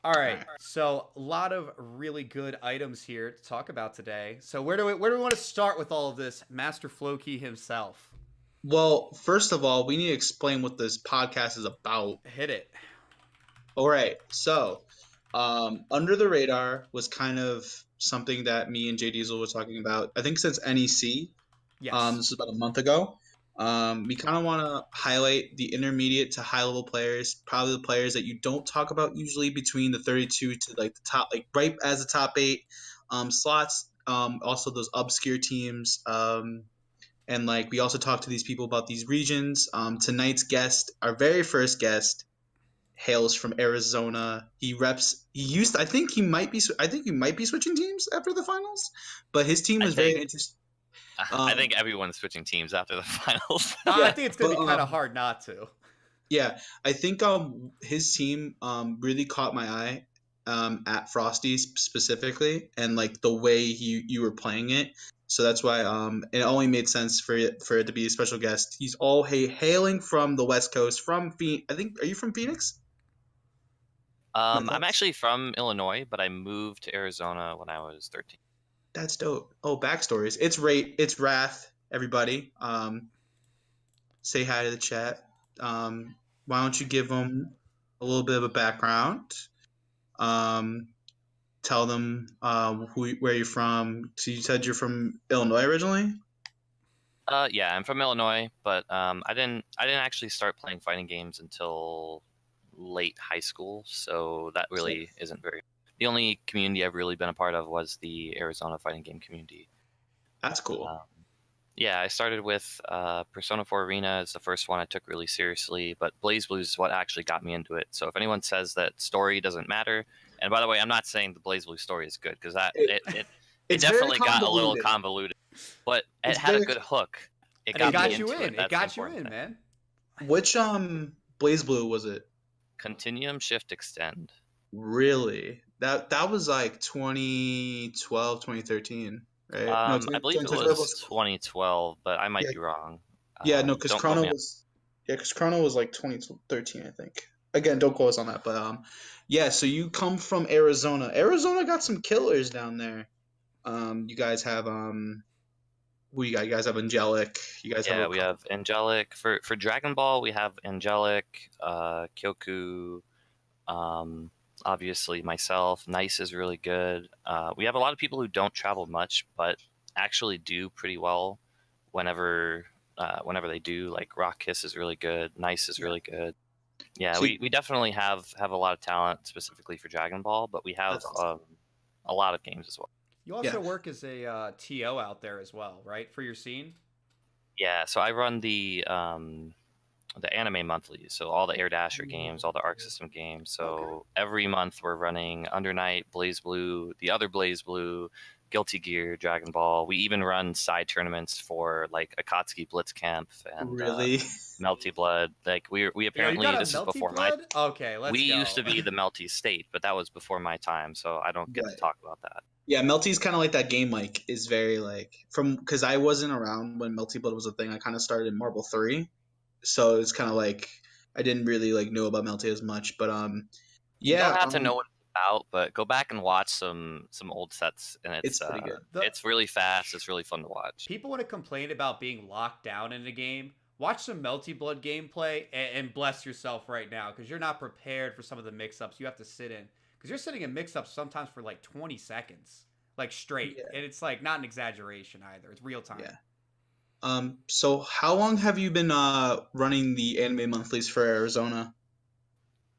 All All right, right. so a lot of really good items here to talk about today. So where do we want to start with all of this? Master Floki himself. Well, first of all, we need to explain what this podcast is about. Hit it. All right. Under the Radar was kind of something that me and JDiesel were talking about, I think since NEC. Yes. This is about a month ago. We kind of want to highlight the intermediate to high level players, probably the players that you don't talk about usually between the 32 to like the top, like right as the top eight slots. Also those obscure teams. And like we also talked to these people about these regions. Tonight's guest, our very first guest, hails from Arizona. He reps. He used. I think he might be. I think he might be switching teams after the finals. But his team I was very think interesting. I think everyone's switching teams after the finals. I Yeah, think it's going but to be kind of hard not to. yeah, I think his team really caught my eye at Frosty specifically, and like the way you were playing it. So that's why it only made sense for it to be a special guest. He's all hailing from the West Coast, from Phoenix. I think, are you from Phoenix? I'm actually from Illinois, but I moved to Arizona when I was 13. That's dope. Oh, backstories. It's Rath, everybody. Say hi to the chat. Why don't you give them a little bit of a background? Um, Tell them where you're from. So you said you're from Illinois originally. Yeah, I'm from Illinois, but I didn't actually start playing fighting games until late high school, so that Sick. really isn't very. The only community I've really been a part of was the Arizona fighting game community. That's cool. Um, yeah, I started with Persona 4 Arena as the first one I took really seriously, but Blaze Blues is what actually got me into it. So if anyone says that story doesn't matter, and by the way, I'm not saying the Blaze Blue story is good because that It, it it's very definitely got a little convoluted. convoluted, but it It's had a very. good hook. It And it got me got It you into it. in. It That's the got you important in, thing. man. Which Blaze Blue was it? Continuum Shift Extend. Really? That was like 2012, 2013, right? No, I believe it 2012 was was. 2012, but I might Yeah, be wrong. yeah, no, because Don't quote Chrono me on. was. Yeah, because Chrono was like 2013, I think. Again, don't quote us on that, but yeah. So you come from Arizona. Arizona got some killers down there. You guys have who you got? You guys have Angelic. You guys have Yeah, a we couple. have Angelic for Dragon Ball. We have Angelic, Kyoku. Um, Obviously, myself. Nice is really good. We have a lot of people who don't travel much, but actually do pretty well whenever they do. Like Rock Kiss is really good. Nice is Yeah. really good. Yeah, So we definitely have a lot of talent specifically for Dragon Ball, but we have that's awesome. a lot of games as well. You also Yeah, work as a TO out there as well, right? For your scene? Yeah, so I run the anime monthlies, so all the Air Dasher games, all the Arc System games. Okay. So every month we're running Under Night, Blaze Blue, the other Blaze Blue, Guilty Gear, Dragon Ball. We even run side tournaments for like Akatsuki Blitz Camp and really. Melty Blood. Like we Yo, you got apparently a this is melty before my. blood? Okay, We let's used go. to be the Melty State, but that was before my time, so I don't get to Right. talk about that. Yeah, Melty's kind of like that game. Like is very like from because I wasn't around when Melty Blood was a thing. I kind of started in Marble 3, so it's kind of like I didn't really like know about Melty as much. But You don't yeah, have to know what it's about, but go back and watch some old sets, and it's pretty good. the it's really fast. It's really fun to watch. people want to complain about being locked down in a game. Watch some melty blood gameplay and bless yourself right now because you're not prepared for some of the mix-ups you have to sit in. Because you're sitting in mix-ups sometimes for like 20 seconds, like straight, Yeah, and it's like not an exaggeration either. It's real time. yeah. So how long have you been running the anime monthlies for Arizona?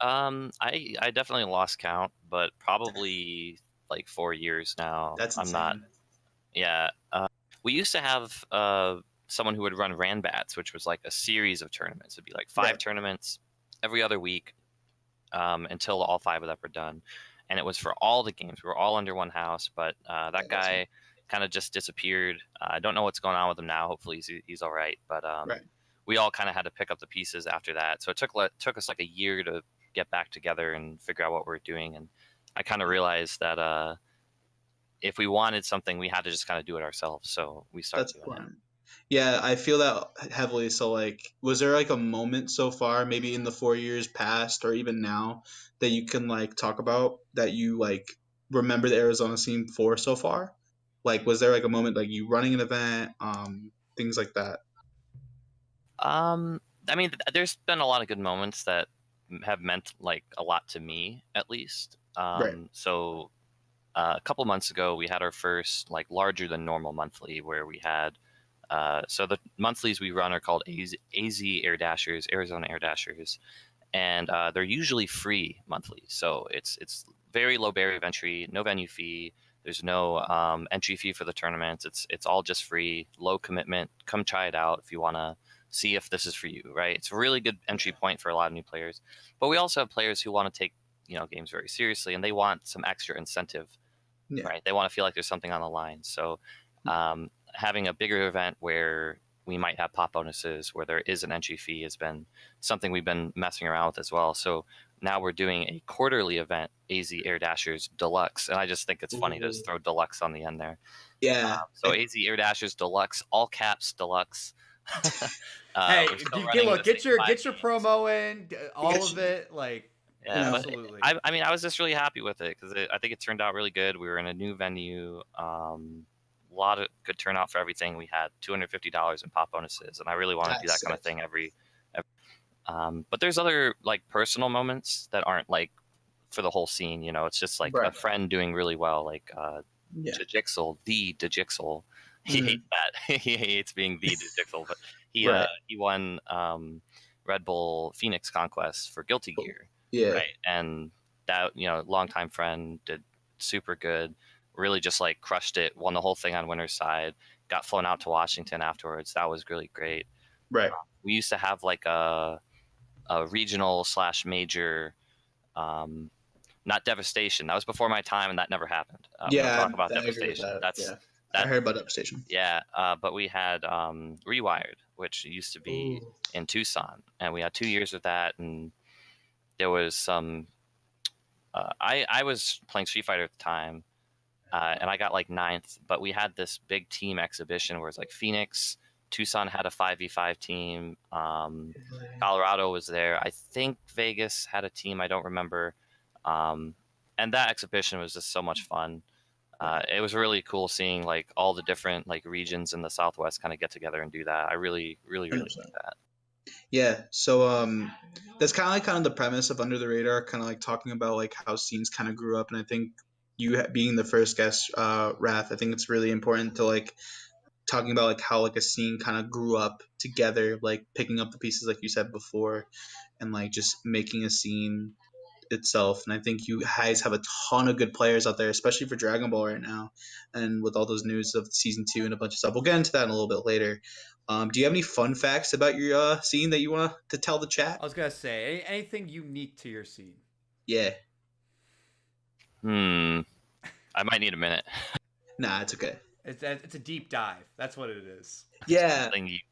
I definitely lost count, but probably like 4 years now. That's I'm not. insane. Yeah. We used to have someone who would run Ranbats, which was like a series of tournaments. It'd be like five Right. tournaments every other week until all five of them were done. And it was for all the games. We were all under one house, but Yeah, that that's guy kind of just disappeared. I don't know what's going on with him now. Hopefully he's all right. But right. we all kind of had to pick up the pieces after that. So it took us like a year to get back together and figure out what we are doing. And I kind of realized that if we wanted something, we had to just kind of do it ourselves. So we started That's doing it. important. Yeah, I feel that heavily. So, like, was there like a moment so far, maybe in the 4 years past or even now, that you can like talk about that you like remember the Arizona scene for so far? Like, was there like a moment like you running an event, things like that? Um, I mean, there's been a lot of good moments that have meant like a lot to me, at least. Right. A couple months ago, we had our first like larger than normal monthly where we had. So the monthlies we run are called AZ Air Dashers, Arizona Air Dashers, and they're usually free monthly. So it's very low barrier of entry, no venue fee. There's no entry fee for the tournaments. It's all just free, low commitment. Come try it out if you want to see if this is for you, right? It's a really good entry point for a lot of new players. But we also have players who want to take games very seriously, and they want some extra incentive, Yeah. right? They want to feel like there's something on the line. So having a bigger event where we might have pop bonuses, where there is an entry fee, has been something we've been messing around with as well. So now we're doing a quarterly event, AZ Air Dashers Deluxe, and I just think it's funny to just throw Deluxe on the end there. Yeah. So AZ Air Dashers Deluxe, all caps Deluxe. Hey, we're still get, running look, the get same your five get your games. promo in, all Yes. of it, like Yeah, but absolutely. I mean, I was just really happy with it because I think it turned out really good. We were in a new venue, a lot of good turnout for everything. We had $250 in pop bonuses, and I really want to do that That's kind of sick. thing every. But there's other like personal moments that aren't like for the whole scene. It's just like a Right. friend doing really well, like Yeah. DeJixel, the DeJixel. He Mhm. hates that. He hates being the DeJixel, but he Right. he won Red Bull Phoenix Conquest for Guilty Gear, Yeah. right? And that longtime friend did super good. Really just like crushed it. Won the whole thing on winner's side. Got flown out to Washington afterwards. That was really great. Right. We used to have like a regional / major. Not Devastation. That was before my time, and that never happened. We don't Yeah, talk about I agree with Devastation. that. That's Yeah. I that. heard about Devastation. Yeah, but we had Rewired, which used to be Ooh. in Tucson, and we had 2 years of that. And there was some. I was playing Street Fighter at the time, and I got like 9th. But we had this big team exhibition where it's like Phoenix, Tucson had a 5v5 team. Colorado was there. I think Vegas had a team. I don't remember. And that exhibition was just so much fun. It was really cool seeing like all the different like regions in the Southwest kind of get together and do that. I really, really, really 100%. like that. Yeah, so that's kind of the premise of Under the Radar, kind of like talking about like how scenes kind of grew up, and I think you being the first guest, Rath, I think it's really important to like talking about like how like a scene kind of grew up together, like picking up the pieces like you said before, and like just making a scene itself. And I think you guys have a ton of good players out there, especially for Dragon Ball right now, and with all those news of season 2 and a bunch of stuff. We'll get into that in a little bit later. Do you have any fun facts about your scene that you want to tell the chat? I was gonna say anything unique to your scene. Yeah. I might need a minute. Nah, it's okay. It's a deep dive. That's what it is. Yeah. Something unique.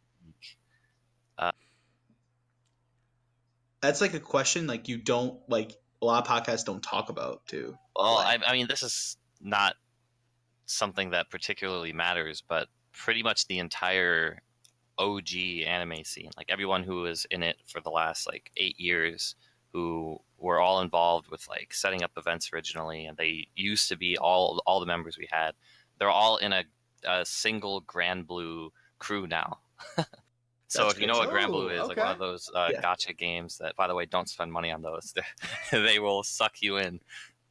That's like a question like you don't like a lot of podcasts don't talk about too. Well, Like, I mean, this is not something that particularly matters, but pretty much the entire OG anime scene, like everyone who was in it for the last like 8 years, who were all involved with like setting up events originally, and they used to be all the members we had. They're all in a single Grand Blue crew now. So That's if you know what crazy. Grand Blue Oh, is, like okay. one of those Yeah. gotcha games that, by the way, don't spend money on those. They will suck you in.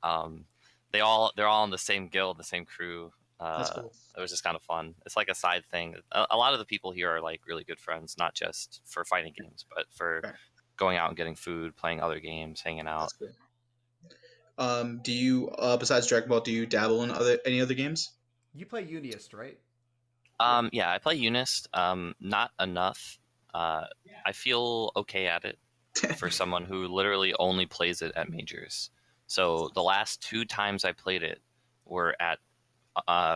They're all in the same guild, the same crew. That's cool. It was just kind of fun. It's like a side thing. A lot of the people here are like really good friends, not just for fighting games, but for Right. going out and getting food, playing other games, hanging out. That's cool. Do you besides Dragon Ball, do you dabble in any other games? You play Unist, right? Yeah, I play Unist. Not enough. I feel okay at it for someone who literally only plays it at majors. So the last 2 times I played it were at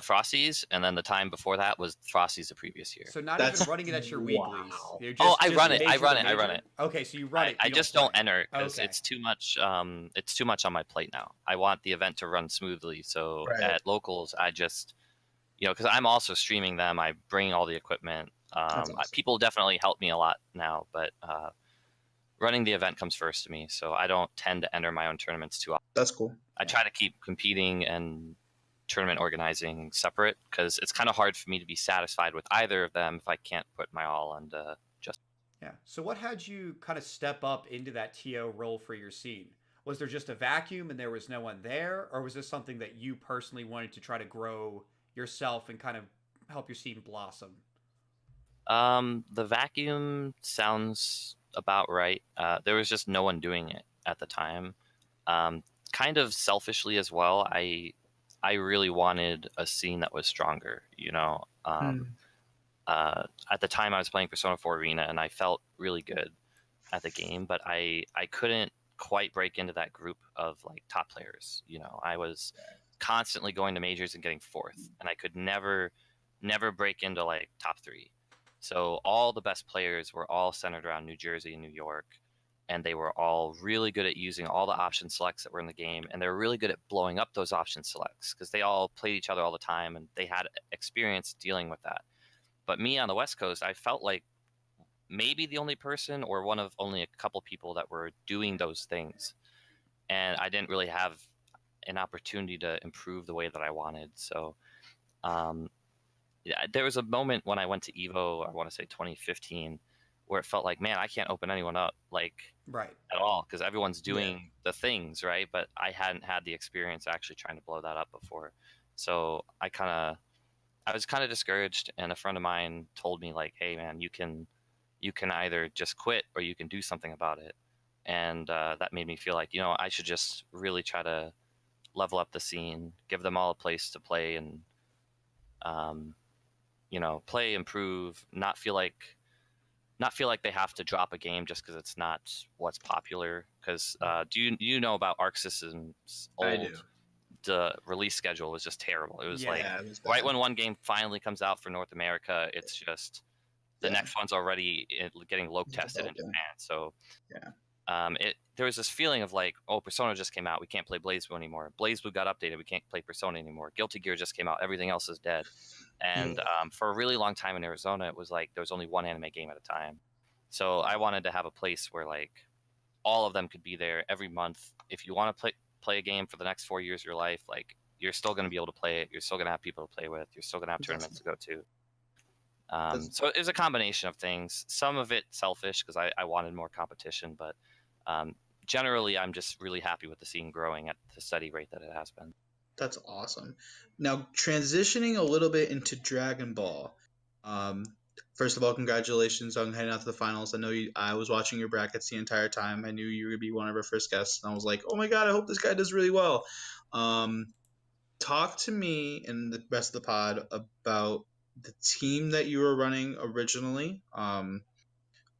Frosty's, and then the time before that was Frosty's the previous year. So not That's- even running it at your weeklies. wow. You're Oh, I just run it. I major run to it. I run major? it. Okay, so you run it. I you just don't play. enter because Okay. it's too much. It's too much on my plate now. I want the event to run smoothly. So Right. at locals, I just, because I'm also streaming them. I bring all the equipment. That's awesome. People definitely help me a lot now, but running the event comes first to me, so I don't tend to enter my own tournaments too often. That's cool. I try to keep competing and tournament organizing separate because it's kind of hard for me to be satisfied with either of them if I can't put my all into just. Yeah. So what had you kind of step up into that TO role for your scene? Was there just a vacuum and there was no one there, or was this something that you personally wanted to try to grow yourself and kind of help your scene blossom? The vacuum sounds about right. There was just no one doing it at the time. Kind of selfishly as well. I really wanted a scene that was stronger. At the time I was playing Persona 4 Arena and I felt really good at the game, but I couldn't quite break into that group of like top players. I was constantly going to majors and getting fourth, and I could never break into like top 3. So all the best players were all centered around New Jersey and New York, and they were all really good at using all the option selects that were in the game, and they were really good at blowing up those option selects because they all played each other all the time and they had experience dealing with that. But me on the West Coast, I felt like maybe the only person or one of only a couple people that were doing those things, and I didn't really have an opportunity to improve the way that I wanted. So there was a moment when I went to Evo, I want to say 2015, where it felt like, man, I can't open anyone up like Right. at all because everyone's doing the things, right? But I hadn't had the experience actually trying to blow that up before. So I was kind of discouraged, and a friend of mine told me like, hey man, you can either just quit or you can do something about it. And that made me feel like, I should just really try to level up the scene, give them all a place to play, and play, improve, not feel like they have to drop a game just because it's not what's popular. Because do you know about Arc System's old the release schedule was just terrible. It was it was right when one game finally comes out for North America, it's just the next one's already getting load tested in Japan. So there was this feeling of like, oh, Persona just came out, we can't play BlazBlue anymore. BlazBlue got updated, we can't play Persona anymore. Guilty Gear just came out, everything else is dead. And for a really long time in Arizona, it was like there was only one anime game at a time. So I wanted to have a place where like all of them could be there every month. If you want to play a game for the next 4 years of your life, like you're still going to be able to play it. You're still going to have people to play with. You're still going to have tournaments to go to. So it was a combination of things. Some of it selfish because I wanted more competition, but generally I'm just really happy with the scene growing at the steady rate that it has been. That's awesome. Now transitioning a little bit into Dragon Ball. First of all, congratulations on heading out to the finals. I know I was watching your brackets the entire time. I knew you were going to be one of our first guests, and I was like, oh my god, I hope this guy does really well. Talk to me and the rest of the pod about the team that you were running originally.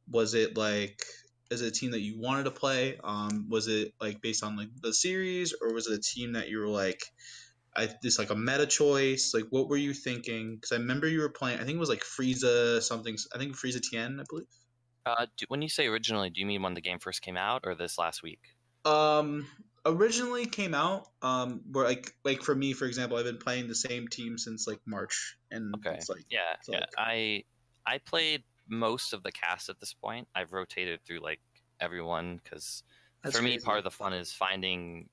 Was it like, is it a team that you wanted to play? Was it like based on like the series, or was it a team that you were like, it's like a meta choice? Like, what were you thinking? Because I remember you were playing, I think it was like Frieza something. I think Frieza Tien, I believe. When you say originally, do you mean when the game first came out or this last week? Originally came out. Where like for me, for example, I've been playing the same team since like March, and okay, it's like I played most of the cast at this point. I've rotated through like everyone because for me, part of the fun is finding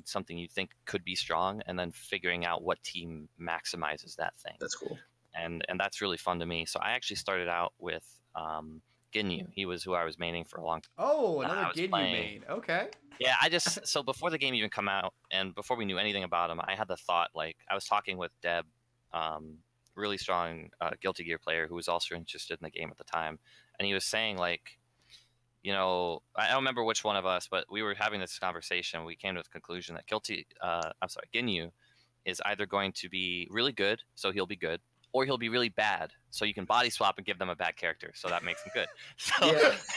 something you think could be strong and then figuring out what team maximizes that thing. That's cool. And that's really fun to me. So I actually started out with Ginyu. He was who I was maining for a long time. Oh, another Ginyu main. Okay. Yeah, so before the game even come out and before we knew anything about him, I had the thought, like, I was talking with Deb, really strong Guilty Gear player who was also interested in the game at the time. And he was saying, like, I don't remember which one of us, but we were having this conversation. We came to the conclusion that Ginyu is either going to be really good, so he'll be good, or he'll be really bad, so you can body swap and give them a bad character, so that makes him good. So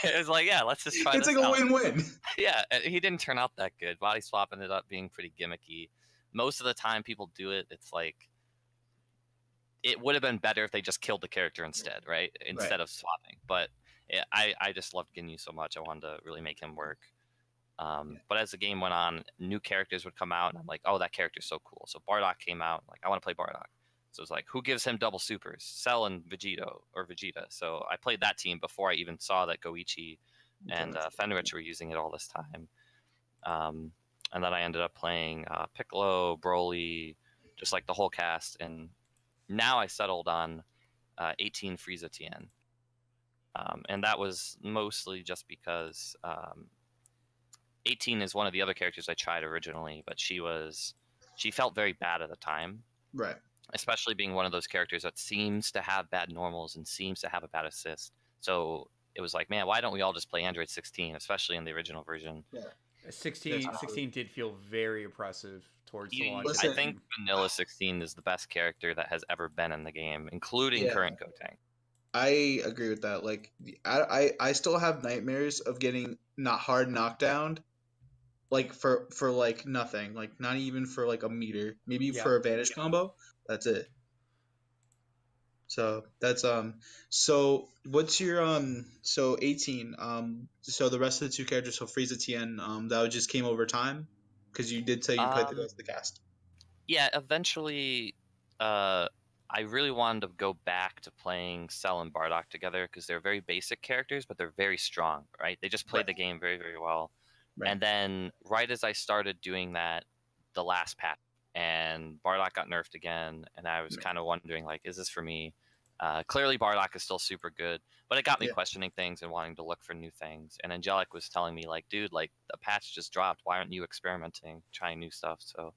it was like, yeah, let's just try this out. It's like a win-win. Yeah, he didn't turn out that good. Body swap ended up being pretty gimmicky. Most of the time people do it, it's like, it would have been better if they just killed the character instead, right? Instead of swapping. But I just loved Ginyu so much, I wanted to really make him work. But as the game went on, new characters would come out, and I'm like, oh, that character's so cool. So Bardock came out, like, I want to play Bardock. So it's like, who gives him double supers? Cell and Vegeta. So I played that team before I even saw that Goichi and Fenrich were using it all this time. And then I ended up playing Piccolo, Broly, just like the whole cast. And now I settled on 18 Frieza Tien. And that was mostly just because 18 is one of the other characters I tried originally, but she felt very bad at the time. Right. Especially being one of those characters that seems to have bad normals and seems to have a bad assist. So it was like, man, why don't we all just play Android 16, especially in the original version? Yeah. 16 did feel very oppressive towards the launch. I think Vanilla 16 is the best character that has ever been in the game, including current Gotenks. I agree with that. Like, I still have nightmares of getting not hard knocked down, like for like nothing, like not even for like a meter, maybe for a Vanish combo. That's it. So that's So what's your So 18 So the rest of the two characters, so Frieza Tien, that just came over time, because you did say you played the rest of the cast. Yeah, eventually, I really wanted to go back to playing Cell and Bardock together because they're very basic characters, but they're very strong, right? They just played the game very, very well. Right. And then right as I started doing that, the last patch, and Bardock got nerfed again, and I was kind of wondering, like, is this for me? Clearly, Bardock is still super good, but it got me questioning things and wanting to look for new things. And Angelic was telling me, like, dude, like, the patch just dropped. Why aren't you experimenting, trying new stuff? So,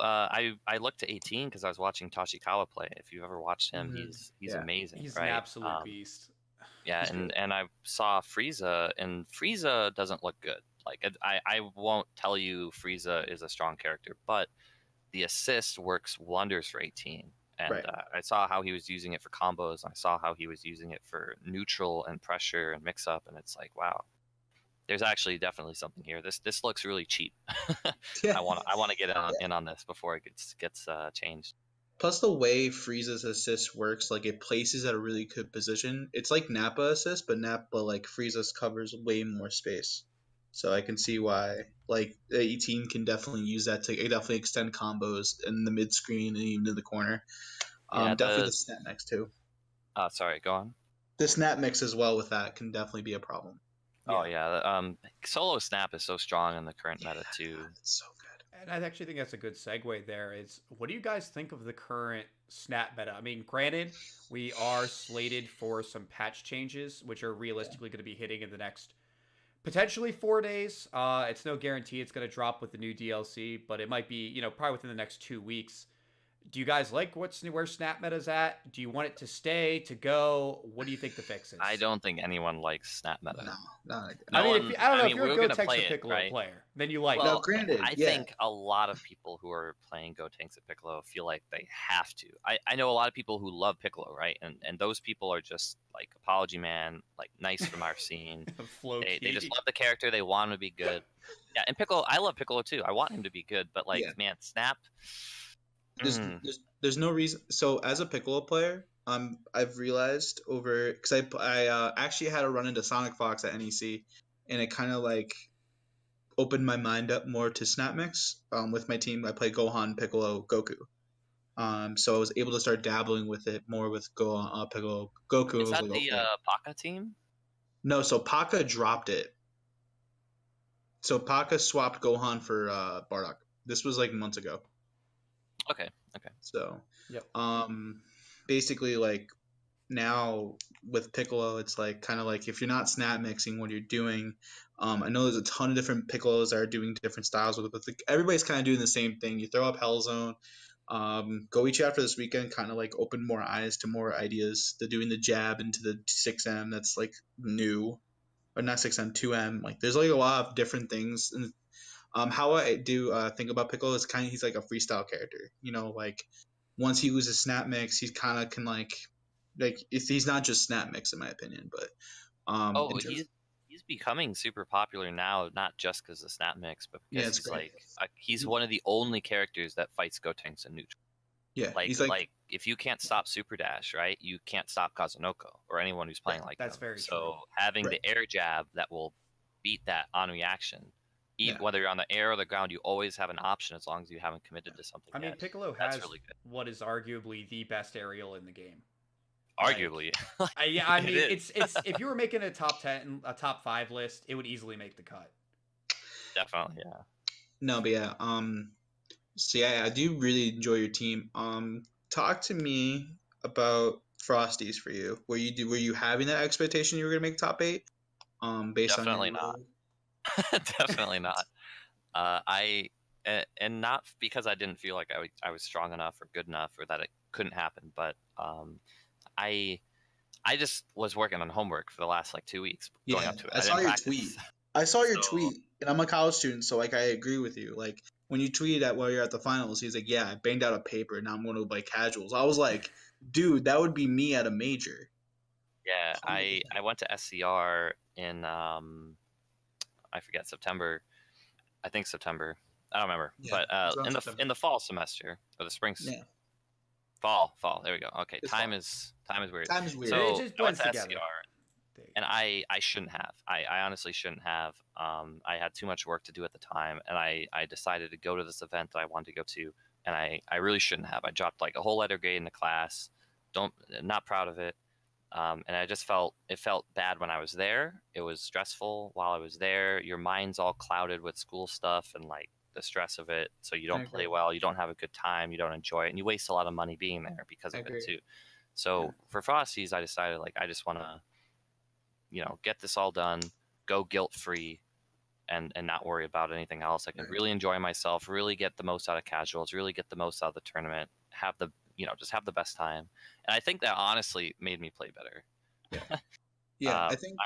I looked to 18 because I was watching Toshikawa play. If you've ever watched him, he's amazing. He's right? an absolute beast. Yeah, and I saw Frieza, and Frieza doesn't look good. Like, I won't tell you Frieza is a strong character, but the assist works wonders for 18. And I saw how he was using it for combos. I saw how he was using it for neutral and pressure and mix up, and it's like, wow, there's actually definitely something here. This looks really cheap. I want to get in on this before it gets changed. Plus, the way Frieza's assist works, like, it places at a really good position. It's like Nappa assist, but like Frieza's covers way more space. So I can see why, like, 18 can definitely use that to definitely extend combos in the mid screen and even in the corner. Definitely the snap mix too. Sorry, go on. The snap mix as well with that can definitely be a problem. Oh yeah, solo snap is so strong in the current meta too. It's so good. And I actually think that's a good segue there. Is what do you guys think of the current snap meta? I mean, granted, we are slated for some patch changes, which are realistically going to be hitting in the next potentially 4 days. It's no guarantee it's going to drop with the new DLC, but it might be, probably within the next 2 weeks. Do you guys like where snap meta's at? Do you want it to stay, to go? What do you think the fix is? I don't think anyone likes snap meta. No. If you're a Gotenks or Piccolo player, then you like it. Well, granted, I think a lot of people who are playing Gotenks and Piccolo feel like they have to. I know a lot of people who love Piccolo, right? And those people are just like Apology Man, like nice from our scene. They just love the character. They want him to be good. Yeah, and Piccolo, I love Piccolo too. I want him to be good, but man, snap. There's no reason. So as a Piccolo player, I've realized because I actually had a run into Sonic Fox at NEC, and it kind of like opened my mind up more to snap mix. With my team, I play Gohan, Piccolo, Goku. So I was able to start dabbling with it more with Gohan, Piccolo, Goku. Is that the Paka team? No, so Paka dropped it. So Paka swapped Gohan for Bardock. This was like months ago. Okay. So, basically, like, now with Piccolo, it's like kind of like if you're not snap mixing what you're doing. I know there's a ton of different Piccolos that are doing different styles with it, but everybody's kind of doing the same thing. You throw up Hell Zone. Goichi after this weekend kind of like opened more eyes to more ideas. They're doing the jab into the 6M that's like new, or not 6M, 2M. Like, there's like a lot of different things. And how I do think about Piccolo is he's like a freestyle character. Like, once he loses snap mix, he kind of can like he's not just snap mix in my opinion, but he's becoming super popular now, not just because of snap mix, but because he's one of the only characters that fights Gotenks in neutral. Yeah, like if you can't stop Super Dash, right, you can't stop Kazunoko or anyone who's playing like that's them. very true. So having the air jab that will beat that on reaction Yeah. Whether you're on the air or the ground, you always have an option as long as you haven't committed to something I mean, yet. Piccolo That's has really good. what is arguably the best aerial in the game. Arguably. Yeah, I It mean, is. it's if you were making a top 10, a top 5 list, it would easily make the cut. Definitely, yeah. No, but yeah. So yeah, I do really enjoy your team. Talk to me about Frosties for you. Were you having that expectation you were gonna make top 8? Based on Definitely your not. Definitely not. And not because I didn't feel like I was strong enough or good enough or that it couldn't happen, but I I just was working on homework for the last like 2 weeks going Yeah, up to it. I I saw didn't your practice. tweet. I saw your So tweet, and I'm a college student, so like I agree with you. Like when you tweeted at while you're at the finals, he's like, "Yeah, I banged out a paper, now I'm going to play casuals." I was like, "Dude, that would be me at a major." yeah, 100%. I went to SCR in I forget September. I think September. I don't remember. Yeah, But it's around September. in the fall semester or the spring Yeah, fall. There we go. Okay, it's time fun. is weird. Time is weird. It So just I went blends to together. SCR and I shouldn't have. I honestly shouldn't have. I had too much work to do at the time, and I decided to go to this event that I wanted to go to, and I really shouldn't have. I dropped like a whole letter grade in the class. Not proud of it. And I just felt bad when I was there. It was stressful while I was there. Your mind's all clouded with school stuff and like the stress of it. So you I don't play agree. well. You don't have a good time. You don't enjoy it, and you waste a lot of money being there because I of it agree. too. So Yeah. for Frosties, I decided like I just want to, get this all done, go guilt free, and not worry about anything else. I can Right. really enjoy myself, really get the most out of casuals, really get the most out of the tournament, have the just have the best time. And I think that honestly made me play better. Yeah. Yeah, I think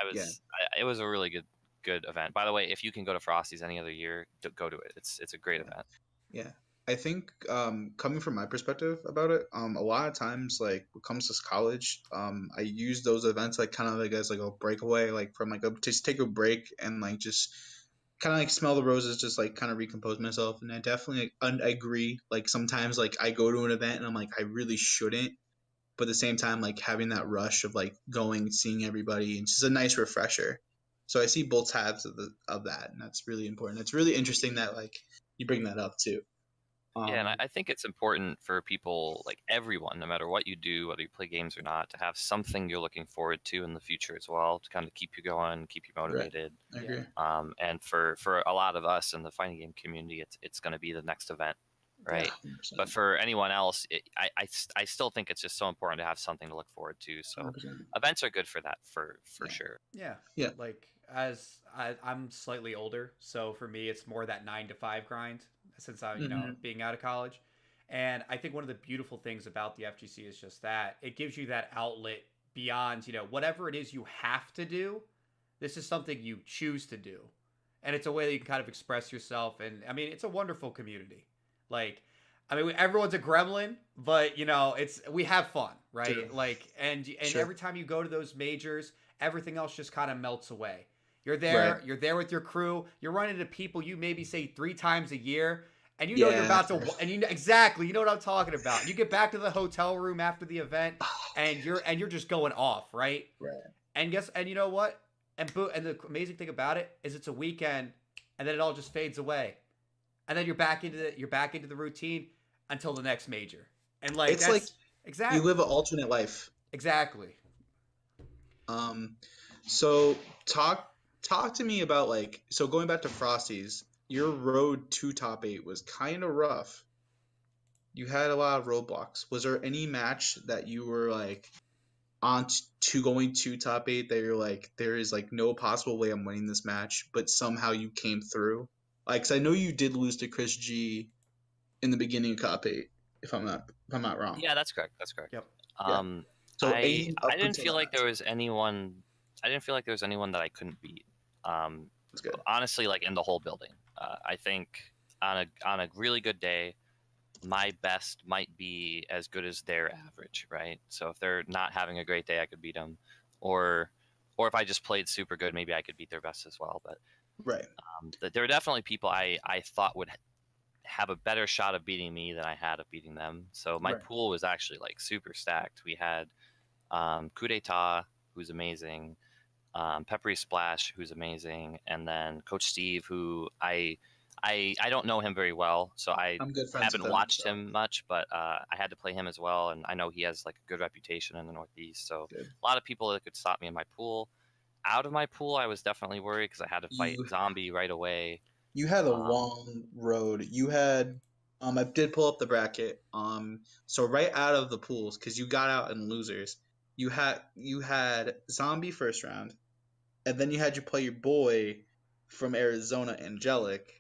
It was a really good event. By the way, if you can go to Frosty's any other year, go to it. It's a great event. yeah. I think coming from my perspective about it, a lot of times like when it comes to college, I use those events like kind of like as like a breakaway, like from like a just take a break and like just kind of like smell the roses, just like kind of recompose myself. And I definitely I agree. Like sometimes like I go to an event and I'm like I really shouldn't, but at the same time like having that rush of like going, seeing everybody, and just a nice refresher. So I see both halves of that, and that's really important. It's really interesting that like you bring that up too. Yeah, and Um, I think it's important for people, like everyone, no matter what you do, whether you play games or not, to have something you're looking forward to in the future as well, to kind of keep you going, keep you right. motivated. I Yeah. agree. And for a lot of us in the fighting game community, it's going to be the next event, Yeah, right? 100%. But for anyone else, I still think it's just so important to have something to look forward to. So 100%. events are good for that, for Yeah. sure. Yeah. Yeah. Like I'm slightly older, so for me it's more that 9 to 5 grind since I'm, Hmm. being out of college. And I think one of the beautiful things about the FGC is just that it gives you that outlet beyond, whatever it is you have to do. This is something you choose to do. And it's a way that you can kind of express yourself, and I mean, it's a wonderful community. Like I mean, everyone's a gremlin, but we have fun, right? True. Like, and Sure. every time you go to those majors, everything else just kind of melts away. Right. You're there with your crew. You're running into people you maybe say 3 times a year, and you're Yeah. about to, and exactly, you know what I'm talking about. You get back to the hotel room after the event, and you're just going off, right? Right. And you know what? And the amazing thing about it is it's a weekend, and then it all just fades away, and then you're back into the routine until the next major, and like It's like exactly you live an alternate life. exactly. So talk to me about like so going back to Frosty's, your road to top 8 was kind of rough. You had a lot of roadblocks. Was there any match that you were like on to going to top 8 that you're like there is like no possible way I'm winning this match, but somehow you came through? Like, 'cause I know you did lose to Chris G in the beginning of top 8, if I'm not wrong. Yeah, that's correct. That's correct. Yep. Yeah. So I 8 I up didn't until feel that like match. there was anyone. I didn't feel like there was anyone that I couldn't beat. That's good. Honestly, like in the whole building, I think on a really good day, my best might be as good as their average, right? So if they're not having a great day, I could beat them, or if I just played super good, maybe I could beat their best as well. But Right. there were definitely people I thought would have a better shot of beating me than I had of beating them. So my Right. pool was actually like super stacked. We had Coup d'etat, who's amazing. Peppery Splash, who's amazing, and then Coach Steve, who I don't know him very well, so I I'm good friends haven't with him. watched So. him much, but I had to play him as well, and I know he has like a good reputation in the Northeast. So Good. a lot of people that could stop me in my pool. Out of my pool, I was definitely worried because I had to fight You Zombie right away. you had a Um, long road. You had I did pull up the bracket. So right out of the pools, because you got out in losers, you had Zombie first round, and then you had to play your boy from Arizona, Angelic,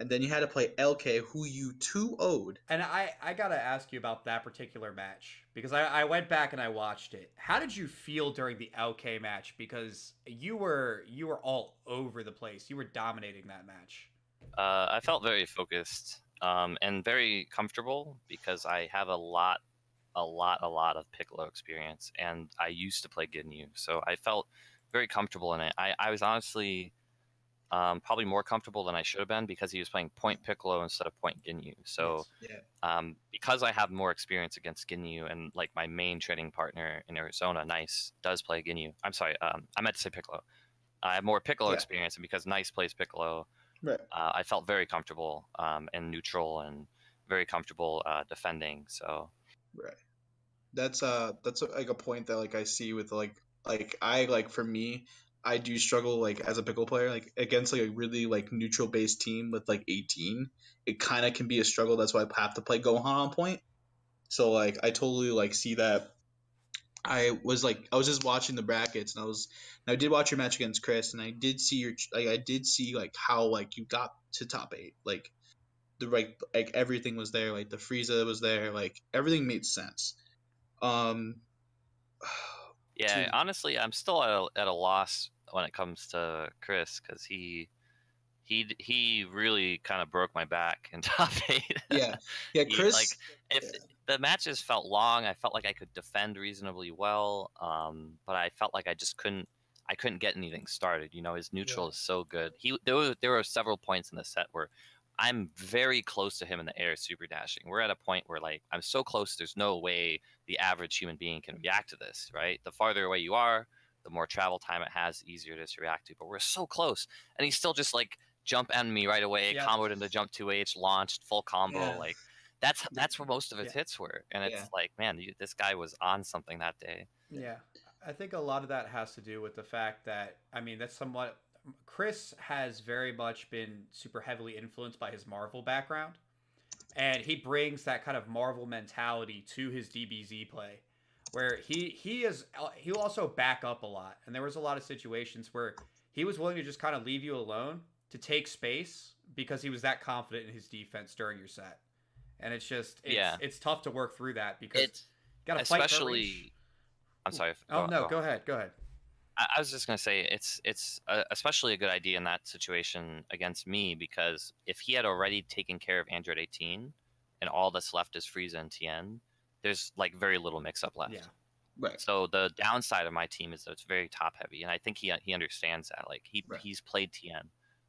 and then you had to play LK, who you 2-0'd. And I gotta ask you about that particular match because I went back and I watched it. How did you feel during the LK match? Because you were all over the place. You were dominating that match. I felt very focused and very comfortable because I have a lot of Piccolo experience, and I used to play Ginyu, so I felt very comfortable in it. I was honestly probably more comfortable than I should have been because he was playing point Piccolo instead of point Ginyu. So Yes. Yeah. because I have more experience against Ginyu, and like my main training partner in Arizona, Nice, does play Ginyu. I'm sorry, I meant to say Piccolo. I have more Piccolo Yeah. experience, and because Nice plays Piccolo, Right. I felt very comfortable and neutral and very comfortable defending. So Right. That's like a point that like I see with like I like for me I do struggle like as a pickle player like against like a really like neutral based team with like 18. It kind of can be a struggle. That's why I have to play Gohan on point. So like I totally like see that. I was just watching the brackets and I did watch your match against Chris and I did see your like I did see like how like you got to top 8 like the right like everything was there like the Frieza was there like everything made sense. Um, yeah, to honestly, I'm still at a loss when it comes to Chris because he really kind of broke my back in top 8. yeah, yeah, Like Chris. if Yeah, the matches felt long, I felt like I could defend reasonably well, but I felt like I couldn't get anything started. You know, his neutral Yeah. is so good. There were several points in the set where I'm very close to him in the air super dashing. We're at a point where like I'm so close, there's no way the average human being can react to this, right? The farther away you are, the more travel time it has, the easier it is to react to. But we're so close, and he's still just like jump end me right away, Yeah. comboed into jump 2H, launched full combo. yeah, Like that's where most of his Yeah. hits were, and yeah, it's like, man, this guy was on something that day. yeah, Yeah. I think a lot of that has to do with the fact that I mean that's somewhat Chris has very much been super heavily influenced by his Marvel background. And he brings that kind of Marvel mentality to his DBZ play, where he'll also back up a lot. And there was a lot of situations where he was willing to just kind of leave you alone to take space because he was that confident in his defense during your set. And Yeah, it's tough to work through that because it's you got to fight for reach. especially. I'm Ooh. sorry. Oh no, Go on. go ahead, go ahead. I was just gonna say it's especially a good idea in that situation against me because if he had already taken care of Android 18 and all that's left is Frieza and Tien, there's like very little mix up left. Yeah, right, So the downside of my team is that it's very top heavy, and I think he understands that. Like right. he's played Tien,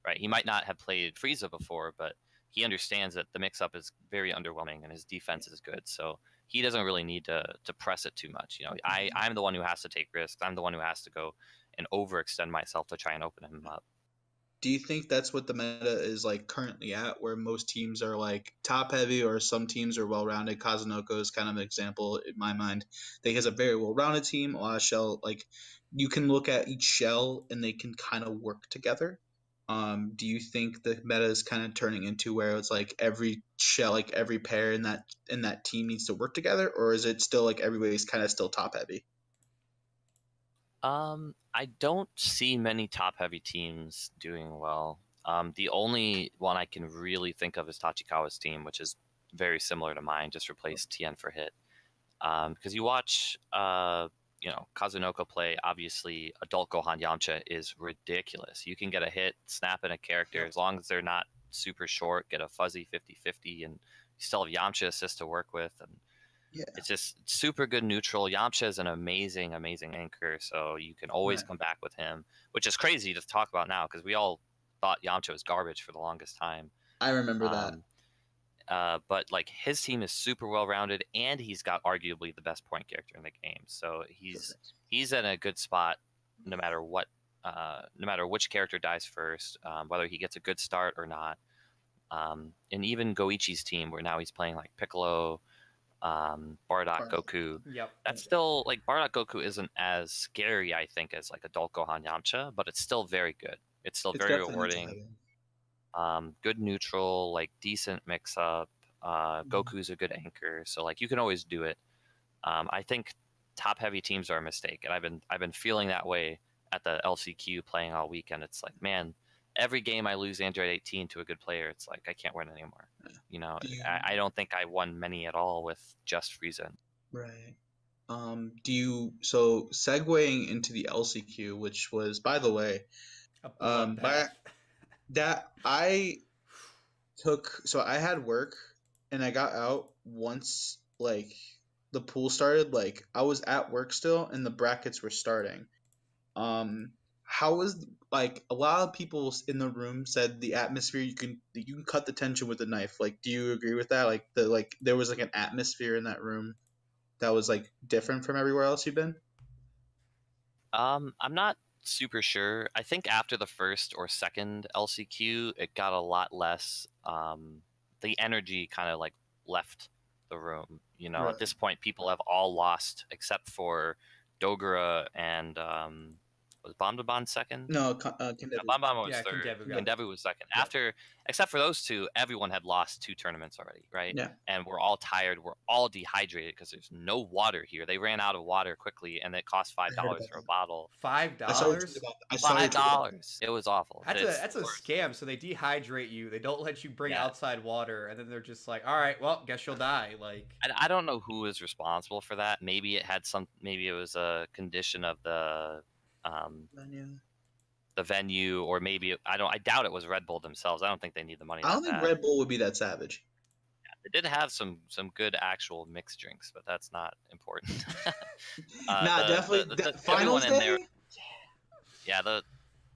right? He might not have played Frieza before, but he understands that the mix up is very underwhelming and his defense is good. So he doesn't really need to press it too much. You know, I'm the one who has to take risks. I'm the one who has to go and overextend myself to try and open him up. Do you think that's what the meta is like currently at, where most teams are like top heavy, or some teams are well rounded? Kazunoko is kind of an example in my mind. He has a very well rounded team. A lot of shell like you can look at each shell and they can kind of work together. Do you think the meta is kind of turning into where it's like every shell, like every pair in that team needs to work together, or is it still like everybody's kind of still top heavy? I don't see many top heavy teams doing well. The only one I can really think of is Tachikawa's team, which is very similar to mine, just replaced Tien for hit. Because you watch, Kazunoko play, obviously, adult Gohan Yamcha is ridiculous. You can get a hit, snap in a character, as long as they're not super short, get a fuzzy 50-50, and you still have Yamcha assist to work with. And Yeah, it's just super good neutral. Yamcha is an amazing, amazing anchor, so you can always right. come back with him, which is crazy to talk about now because we all thought Yamcha was garbage for the longest time. I remember that. Um, but like his team is super well rounded, and he's got arguably the best point character in the game. So he's Perfect. he's in a good spot no matter what, no matter which character dies first, whether he gets a good start or not. And even Goichi's team, where now he's playing like Piccolo, Bardock, Goku. Yep. That's still like Bardock Goku isn't as scary, I think, as like Adult Gohan Yamcha, but it's still very good. It's still very rewarding. Good neutral, like decent mix up. Goku's a good anchor, so like you can always do it. I think top heavy teams are a mistake, and I've been feeling that way at the LCQ playing all weekend. It's like, man, every game I lose Android 18 to a good player, it's like I can't win anymore. You know, I don't think I won many at all with just Frieza. Right. So segueing into the LCQ, which was, by the way, that I took, so I had work and I got out once like the pool started. Like I was at work still and the brackets were starting. How was, like, a lot of people in the room said the atmosphere, you can cut the tension with a knife. Like, do you agree with that? Like there was like an atmosphere in that room that was like different from everywhere else you've been? I'm not super sure. I think after the first or second LCQ, it got a lot less. The energy kind of like left the room. You know, Right. at this point, people have all lost except for Dogura and was Bombaban second? No, Kindevu. Bombaban was Yeah, third. Kindevu got- Kindevu was second. Yeah. After, except for those two, everyone had lost 2 tournaments already, right? Yeah. And we're all tired. We're all dehydrated because there's no water here. They ran out of water quickly, and it cost $5 for a bottle. I saw you $5. tweet about that. I saw you tweet about that. $5. It was awful. That's a worse. scam. So they dehydrate you. They don't let you bring Yeah. outside water, and then they're just like, "All right, well, guess you'll die." Like, I don't know who is responsible for that. Maybe it was a condition of the venue, or maybe I doubt it was Red Bull themselves. I don't think they need the money. I don't think Red Bull would be that savage. They did have some good actual mixed drinks, but that's not important. Definitely. The Finals everyone in day? there. Yeah, the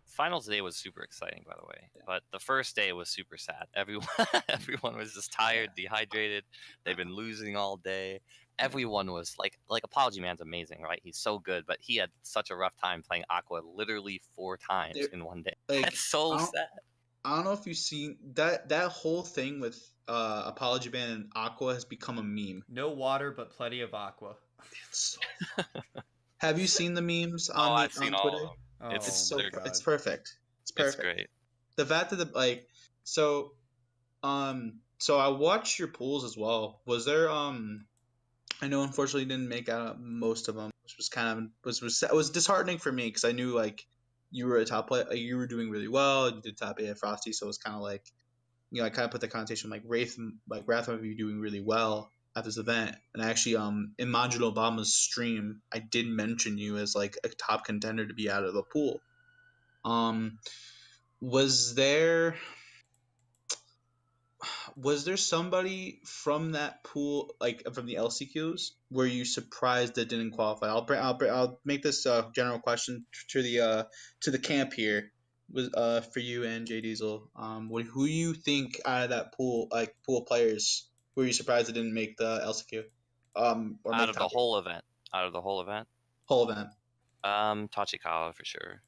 finals day was super exciting, by the way. But the first day was super sad. Everyone was just tired, dehydrated. They've been losing all day. Everyone was like Apology Man's amazing, right? He's so good, but he had such a rough time playing Aqua literally 4 times in one day. Like, That's so sad. I don't know if you've seen that whole thing with Apology Man and Aqua has become a meme. no water, but plenty of aqua. Have you seen the memes on I've seen all of Twitter? them. Oh, It's my God. perfect. It's perfect. It's great. The fact that so I watched your pools as well. Was there I know unfortunately didn't make out most of them, which was kind of was disheartening for me because I knew like you were a top player, like, you were doing really well. You did top 8 at Frosty, so it was kind of like, you know, I kind of put the connotation like Rath might be doing really well at this event. And actually, in Majid Obama's stream, I did mention you as like a top contender to be out of the pool. Was there somebody from that pool, like from the LCQs, were you surprised that didn't qualify? I'll make this general question to the camp here, was for you and JDiesel. Who you think out of that pool, like pool players, were you surprised that didn't make the LCQ? Or Out of the whole event. whole event. Tachikawa for sure.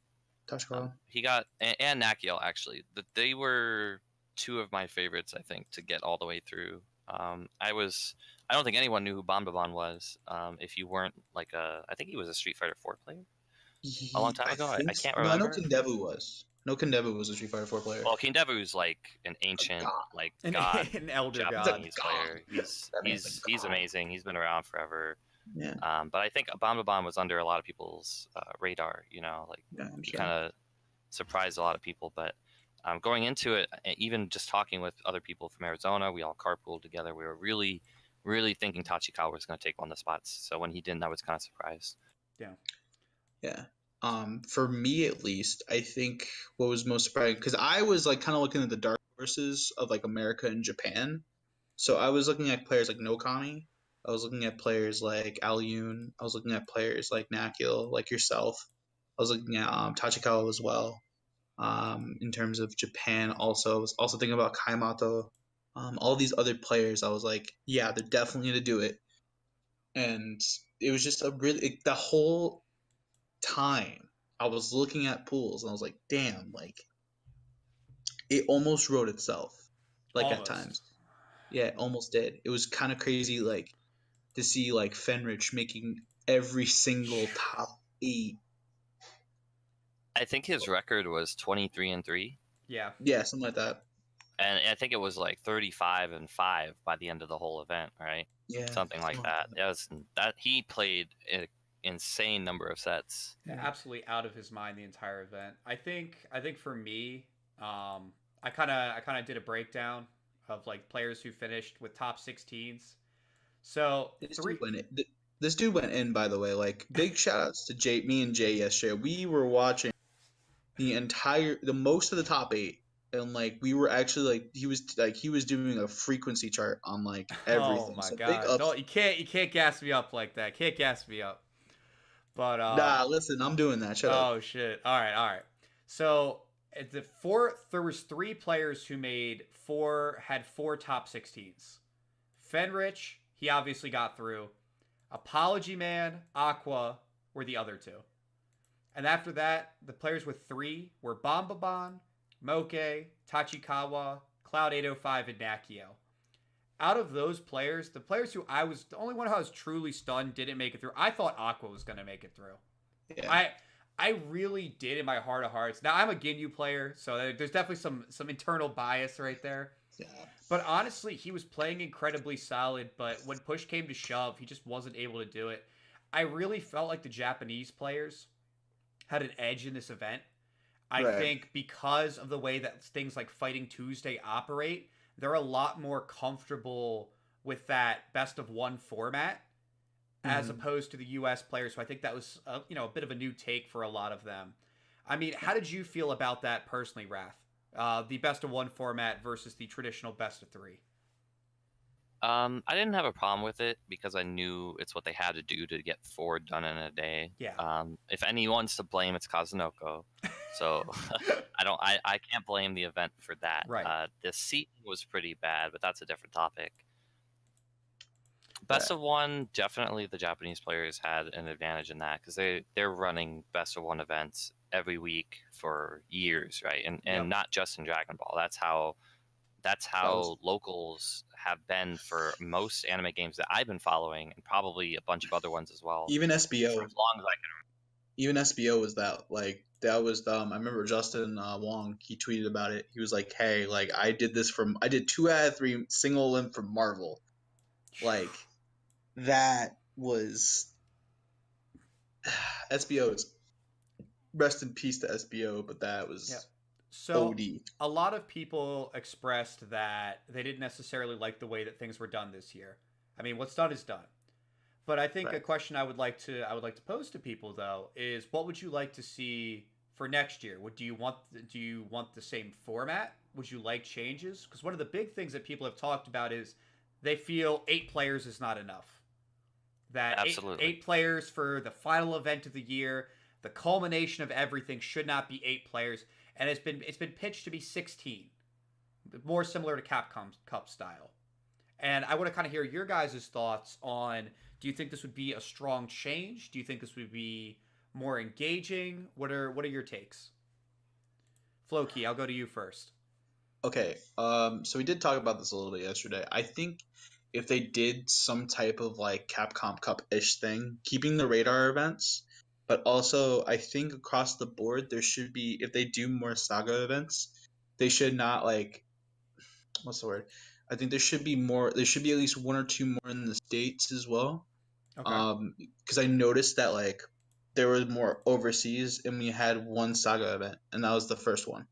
Tachikawa. He got and Nakiel actually. They were 2 of my favorites, I think, to get all the way through. I don't think anyone knew who Bombaban was. If you weren't like I think he was a Street Fighter 4 player a long time ago. I can't remember. I know Kindevu was. No, Kindevu was a Street Fighter 4 player. Well, Kindevu's like an ancient god, an elder Japanese god. player. He's amazing. He's been around forever. Yeah. But I think Bombaban was under a lot of people's radar. You know, like he kind of surprised a lot of people. But going into it, even just talking with other people from Arizona, we all carpooled together. We were really, really thinking Tachikawa was going to take one of the spots. So when he didn't, I was kind of surprised. Yeah. For me at least, I think what was most surprising, because I was like kind of looking at the dark horses of like America and Japan. So I was looking at players like Nokami. I was looking at players like Alyun. I was looking at players like Nakiel, like yourself. I was looking at Tachikawa as well. In terms of Japan, also I was also thinking about Kaimato. All these other players, I was like, yeah, they're definitely gonna do it. And it was just the whole time I was looking at pools and I was like, damn, like it almost wrote itself, like at Almost. times. Yeah, it almost did. It was kind of crazy, like to see like Fenrich making every single top 8. I think his record was 23-3, Yeah. Yeah, something like that. and I think it was like 35-5 by the end of the whole event, right? Yeah, Something like that. It was that he played an insane number of sets. Absolutely out of his mind the entire event. I think for me, I kind of did a breakdown of like players who finished with top 16s. So This three. dude went in. This dude went in, by the way. Like, big shout outs to me and Jay yesterday. We were watching the most of the top 8, and like we were actually like he was doing a frequency chart on like Oh everything. my So big God! ups. No, you can't gas me up like that. Can't gas me up. But Nah, listen, I'm doing that. Shut up. oh shit! All right. So at the fourth, there was 3 players who had 4 top 16s. Fenrich, he obviously got through. Apology Man, Aqua were the other 2. And after that, the players with 3 were Bombaban, Moke, Tachikawa, Cloud 805, and Nakio. Out of those players, the only one who I was truly stunned didn't make it through. I thought Aqua was going to make it through. Yeah. I really did in my heart of hearts. Now I'm a Ginyu player, so there's definitely some internal bias right there. Yeah. But honestly, he was playing incredibly solid, but when push came to shove, he just wasn't able to do it. I really felt like the Japanese players had an edge in this event. I Right. think because of the way that things like Fighting Tuesday operate, they're a lot more comfortable with that best of 1 format as opposed to the US players. So I think that was a bit of a new take for a lot of them. I mean, how did you feel about that personally, Rath? The best of 1 format versus the traditional best of 3. I didn't have a problem with it because I knew it's what they had to do to get 4 done in a day. Yeah. If anyone's to blame, it's Kazunoko. So I can't blame the event for that. Right. The seating was pretty bad, but that's a different topic. Best Right. of 1, definitely the Japanese players had an advantage in that because they're running best of 1 events every week for years, right? And Yep. not just in Dragon Ball. That's how locals have been for most anime games that I've been following, and probably a bunch of other ones as well. Even SBO. For as long as I can. Even SBO was that. Like, that was I remember Justin Wong, he tweeted about it. He was like, hey, like I did 2 out of 3 single limb from Marvel. Like, that was SBO is rest in peace to SBO, but that was So OD. a lot of people expressed that they didn't necessarily like the way that things were done this year. I mean, what's done is done. But I think a Right. question I would like to pose to people though is what would you like to see for next year? Do you want the same format? Would you like changes? Because one of the big things that people have talked about is they feel 8 players is not enough. That Absolutely. eight players for the final event of the year, the culmination of everything should not be 8 players, and it's been pitched to be 16, more similar to Capcom Cup style. And I want to kind of hear your guys' thoughts on: do you think this would be a strong change? Do you think this would be more engaging? What are your takes? Flokey, I'll go to you first. Okay, so we did talk about this a little bit yesterday. I think if they did some type of like Capcom Cup-ish thing, keeping the radar events, but also I think across the board there should be, if they do more Saga events, they should not like, what's the word? I think there should be at least 1 or 2 more in the States as well. Okay. Because I noticed that like there was more overseas, and we had 1 Saga event, and that was the first one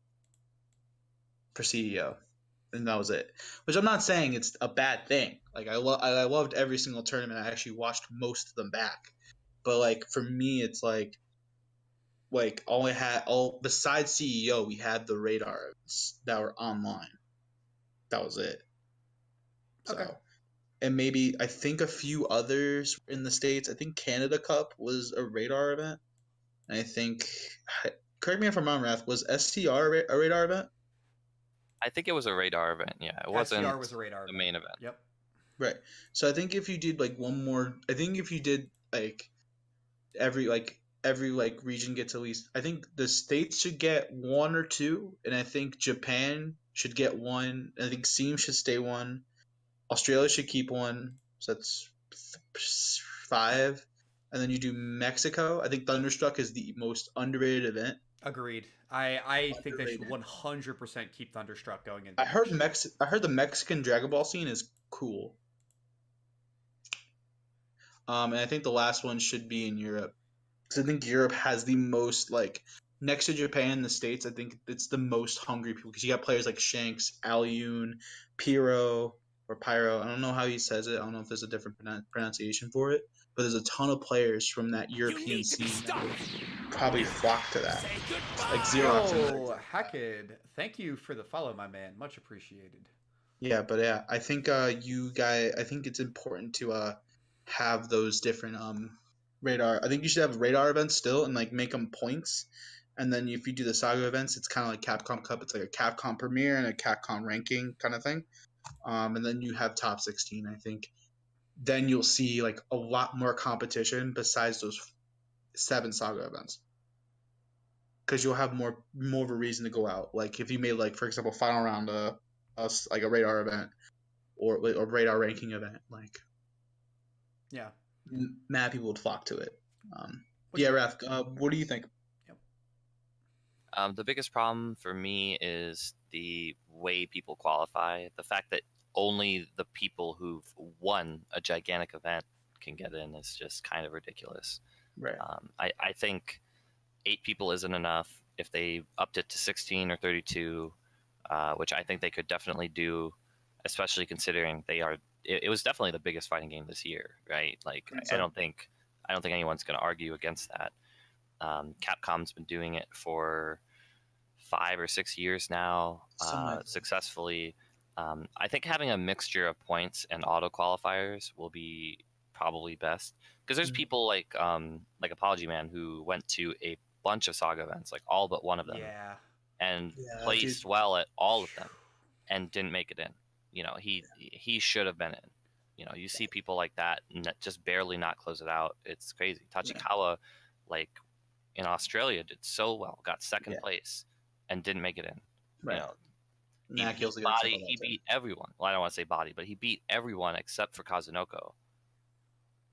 for CEO, and that was it. Which I'm not saying it's a bad thing. Like I loved every single tournament. I actually watched most of them back. But like for me, it's like all besides CEO, we had the radar events that were online. That was it. So, Okay. and maybe I think a few others in the States. I think Canada Cup was a radar event. And I think, correct me if I'm wrong, Rath, was SCR a radar event? I think it was a radar event. Yeah, it wasn't SCR was a radar the event. main event. Yep. Right. So I think if you did like one more, I think if you did like every like every like region gets at least. I think the states should get one or two, and I think Japan should get one. I think Seam should stay one. Australia should keep one. So that's five. And then you do Mexico. I think Thunderstruck is the most underrated event. Agreed. I think they should Underrated. 100% keep Thunderstruck going into I heard next year. I heard the Mexican Dragon Ball scene is cool. And I think the last one should be in Europe. Because I think Europe has the most, like, next to Japan, the States, I think it's the most hungry people. Because you got players like Shanks, Alyun, Pyro, or Pyro. I don't know how he says it. I don't know if there's a different pronunciation for it. But there's a ton of players from that European scene that would probably flock to that. Like Xerox and Yo, Hacked, thank you for the follow, my man. Much appreciated. yeah, but yeah, I think you guys, I think it's important to have those different radar. I think you should have radar events still and like make them points. And then if you do the Saga events, it's kind of like Capcom Cup. It's like a Capcom Premier and a Capcom ranking kind of thing. And then you have top 16. I think then you'll see like a lot more competition besides those 7 Saga events. Because you'll have more of a reason to go out. Like if you made like for example final round like a radar event or radar ranking event, like Yeah. mad people would flock to it. Yeah, Rath, what do you think? The biggest problem for me is the way people qualify. The fact that only the people who've won a gigantic event can get in is just kind of ridiculous. Right. I think 8 people isn't enough. If they upped it to 16 or 32, which I think they could definitely do, especially considering they are. It was definitely the biggest fighting game this year, right? Like I don't think anyone's going to argue against that. Capcom's been doing it for 5 or 6 years now, successfully. I think having a mixture of points and auto qualifiers will be probably best because there's people like Apology Man who went to a bunch of Saga events, like all but one of them, and placed well at all of them and didn't make it in. You know, he should have been in. You know, you see people like that just barely not close it out. It's crazy. Tachikawa, like in Australia, did so well, got second place, and didn't make it in. Right. You know, he beat everyone. Well, I don't want to say body, but he beat everyone except for Kazunoko.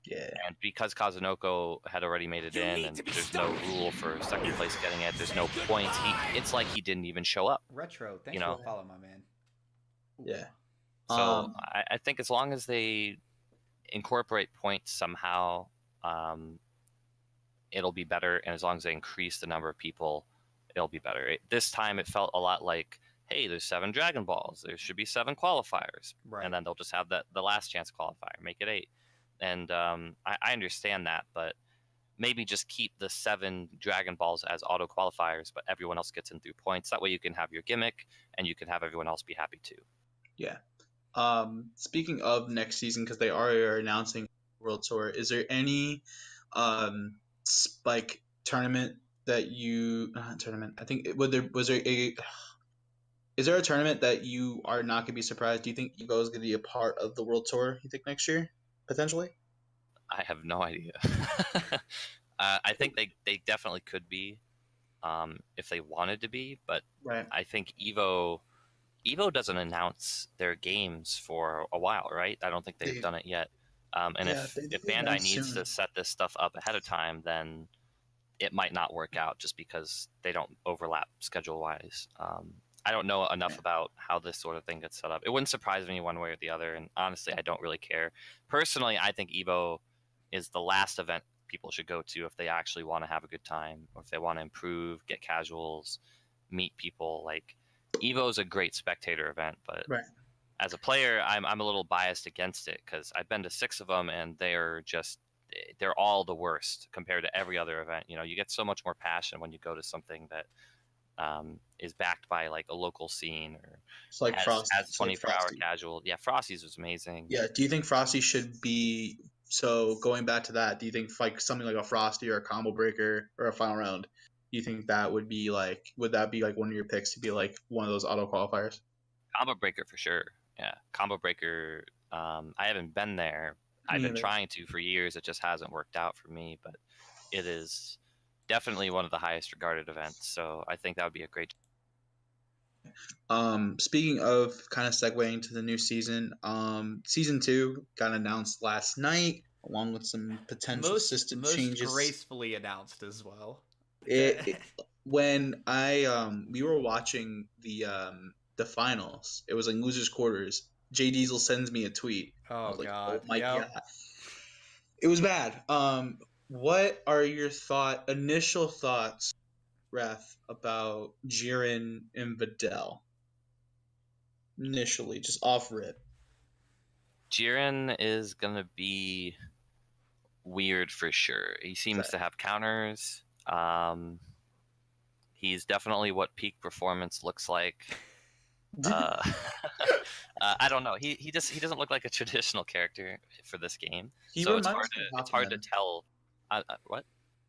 Yeah. And because Kazunoko had already made it in, and there's no rule for second place getting it, there's no points. It's like he didn't even show up. Retro, thanks for the follow, my man. Yeah. So I think as long as they incorporate points somehow, it'll be better. And as long as they increase the number of people, it'll be better. This time it felt a lot like, hey, there's 7 Dragon Balls. There should be 7 qualifiers. Right. And then they'll just have the last chance qualifier, make it 8. And I understand that, but maybe just keep the 7 Dragon Balls as auto qualifiers, but everyone else gets in through points. That way you can have your gimmick and you can have everyone else be happy too. Yeah. Speaking of next season, because they are announcing World Tour, is there any like tournament that you tournament? I think is there a tournament that you are not gonna be surprised? Do you think Evo is gonna be a part of the World Tour? You think next year potentially? I have no idea. I think they definitely could be if they wanted to be, but I think Evo doesn't announce their games for a while, right? I don't think they've done it yet. And if Bandai needs to set this stuff up ahead of time, then it might not work out just because they don't overlap schedule-wise. I don't know enough about how this sort of thing gets set up. It wouldn't surprise me one way or the other, and honestly, I don't really care. Personally, I think Evo is the last event people should go to if they actually want to have a good time, or if they want to improve, get casuals, meet people. Like, Evo is a great spectator event, but as a player, I'm a little biased against it because I've been to 6 of them, and they're all the worst compared to every other event. You know, you get so much more passion when you go to something that is backed by like a local scene or it's like has 24-hour casual. Yeah, Frosty's was amazing. Yeah, do you think Frosty should be? So going back to that, do you think like something like a Frosty or a Combo Breaker or a Final Round? Do you think that would be like? Would that be like one of your picks to be like one of those auto qualifiers? Combo Breaker for sure. Yeah, Combo Breaker. I haven't been there. I've been trying to for years. It just hasn't worked out for me. But it is definitely one of the highest regarded events. So I think that would be a great. Speaking of kind of segueing to the new season, season 2 got announced last night, along with some potential system Most changes. gracefully announced as well. When we were watching the finals, it was like losers quarters. JDiesel sends me a tweet. I Oh was like, oh God. my Yep. god, it was bad. What are your initial thoughts, Rath, about Jiren and Videl? Initially, just off rip. Jiren is gonna be weird for sure. He seems to have counters. He's definitely what peak performance looks like. I don't know. He doesn't look like a traditional character for this game, so it's hard to tell. What?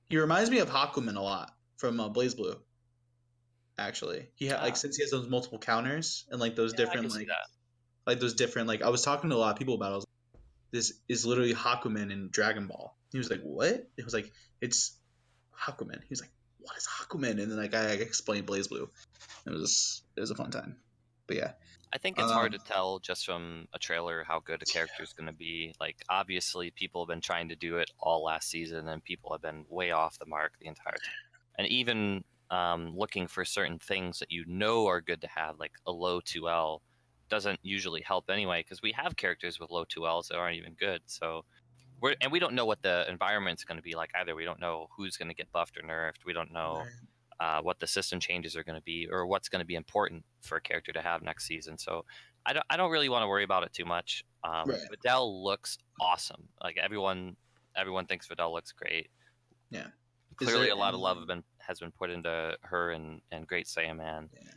He reminds me of Hakumen a lot from BlazBlue. Actually, he had like since he has those multiple counters and like those different like I was talking to a lot of people about it. I was like, this is literally Hakumen in Dragon Ball. He was like, what? It was like, it's Hakumen. He was like, what is Hakumen? And then like I explained BlazBlue. It was a fun time. But yeah. I think it's hard to tell just from a trailer how good a character is going to be. Like, obviously, people have been trying to do it all last season, and people have been way off the mark the entire time. And even looking for certain things that you know are good to have, like a low 2L, doesn't usually help anyway, because we have characters with low 2Ls that aren't even good. So we don't know what the environment's going to be like either. We don't know who's going to get buffed or nerfed. We don't know what the system changes are going to be, or what's going to be important for a character to have next season. So I don't really want to worry about it too much. Videl looks awesome. Like everyone thinks Videl looks great. Yeah. Clearly, a lot of love has been put into her and Great Saiyaman. Yeah.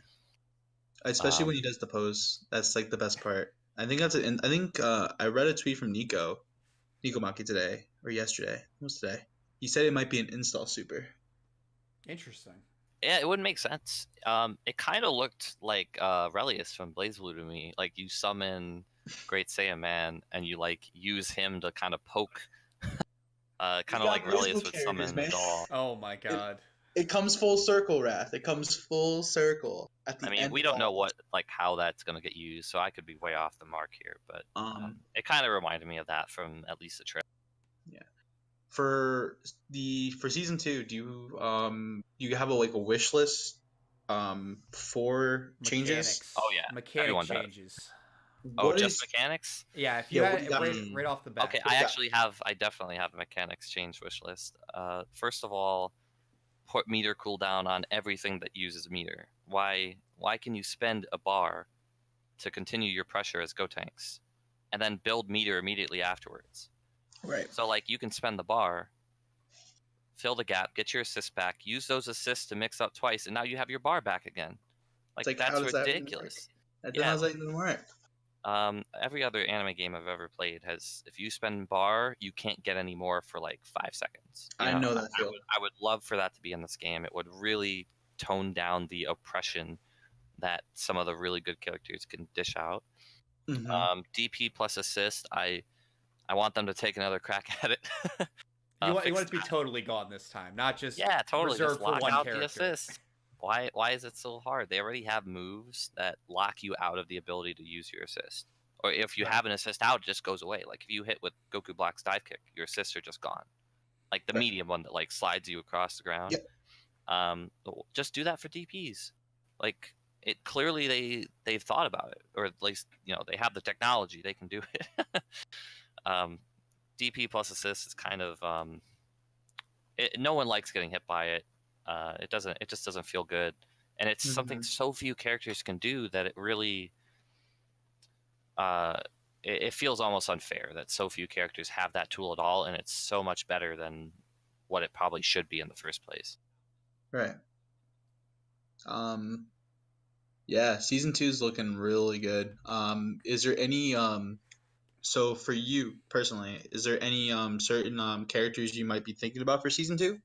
Especially when he does the pose. That's like the best part. I think that's it. And I think I read a tweet from Nico Maki today or yesterday. It was today. He said it might be an install super. Interesting. Yeah, it would make sense. It kind of looked like Relius from BlazBlue to me. Like you summon Great Saiyaman and you like use him to kind of poke, kind of like Relius would summon the doll. Oh my god! It comes full circle, Rath. It comes full circle. At the end we don't know how that's gonna get used, so I could be way off the mark here. But it kind of reminded me of that from at least the trailer. Yeah. For season 2, do you have a wish list for changes? Oh yeah, mechanic changes. Just mechanics? Yeah, if you had it right off the bat. Okay, I definitely have a mechanics change wish list. First of all, put meter cooldown on everything that uses meter. Why can you spend a bar to continue your pressure as Gotenks, and then build meter immediately afterwards? Right. So like you can spend the bar, fill the gap, get your assists back, use those assists to mix up twice, and now you have your bar back again. Like that's ridiculous. That doesn't even work. Every other anime game I've ever played has, if you spend bar, you can't get any more for like 5 seconds. I know that feel. I would love for that to be in this game. It would really tone down the oppression that some of the really good characters can dish out. Mm-hmm. DP plus assist, I want them to take another crack at it. You want it to be totally gone this time, not just totally reserved just lock for one out character. the assist. Why is it so hard? They already have moves that lock you out of the ability to use your assist. Or if you have an assist out, it just goes away. Like if you hit with Goku Black's dive kick, your assists are just gone. Like the medium one that like slides you across the ground. Yep. Just do that for DPs. Like it clearly they've thought about it, or at least they have the technology. They can do it. DP plus assist is kind of no one likes getting hit by it. It just doesn't feel good, and it's something so few characters can do that it really it feels almost unfair that so few characters have that tool at all, and it's so much better than what it probably should be in the first place. Right. Yeah, season 2 is looking really good. Is there any so for you personally, is there any certain characters you might be thinking about for season 2?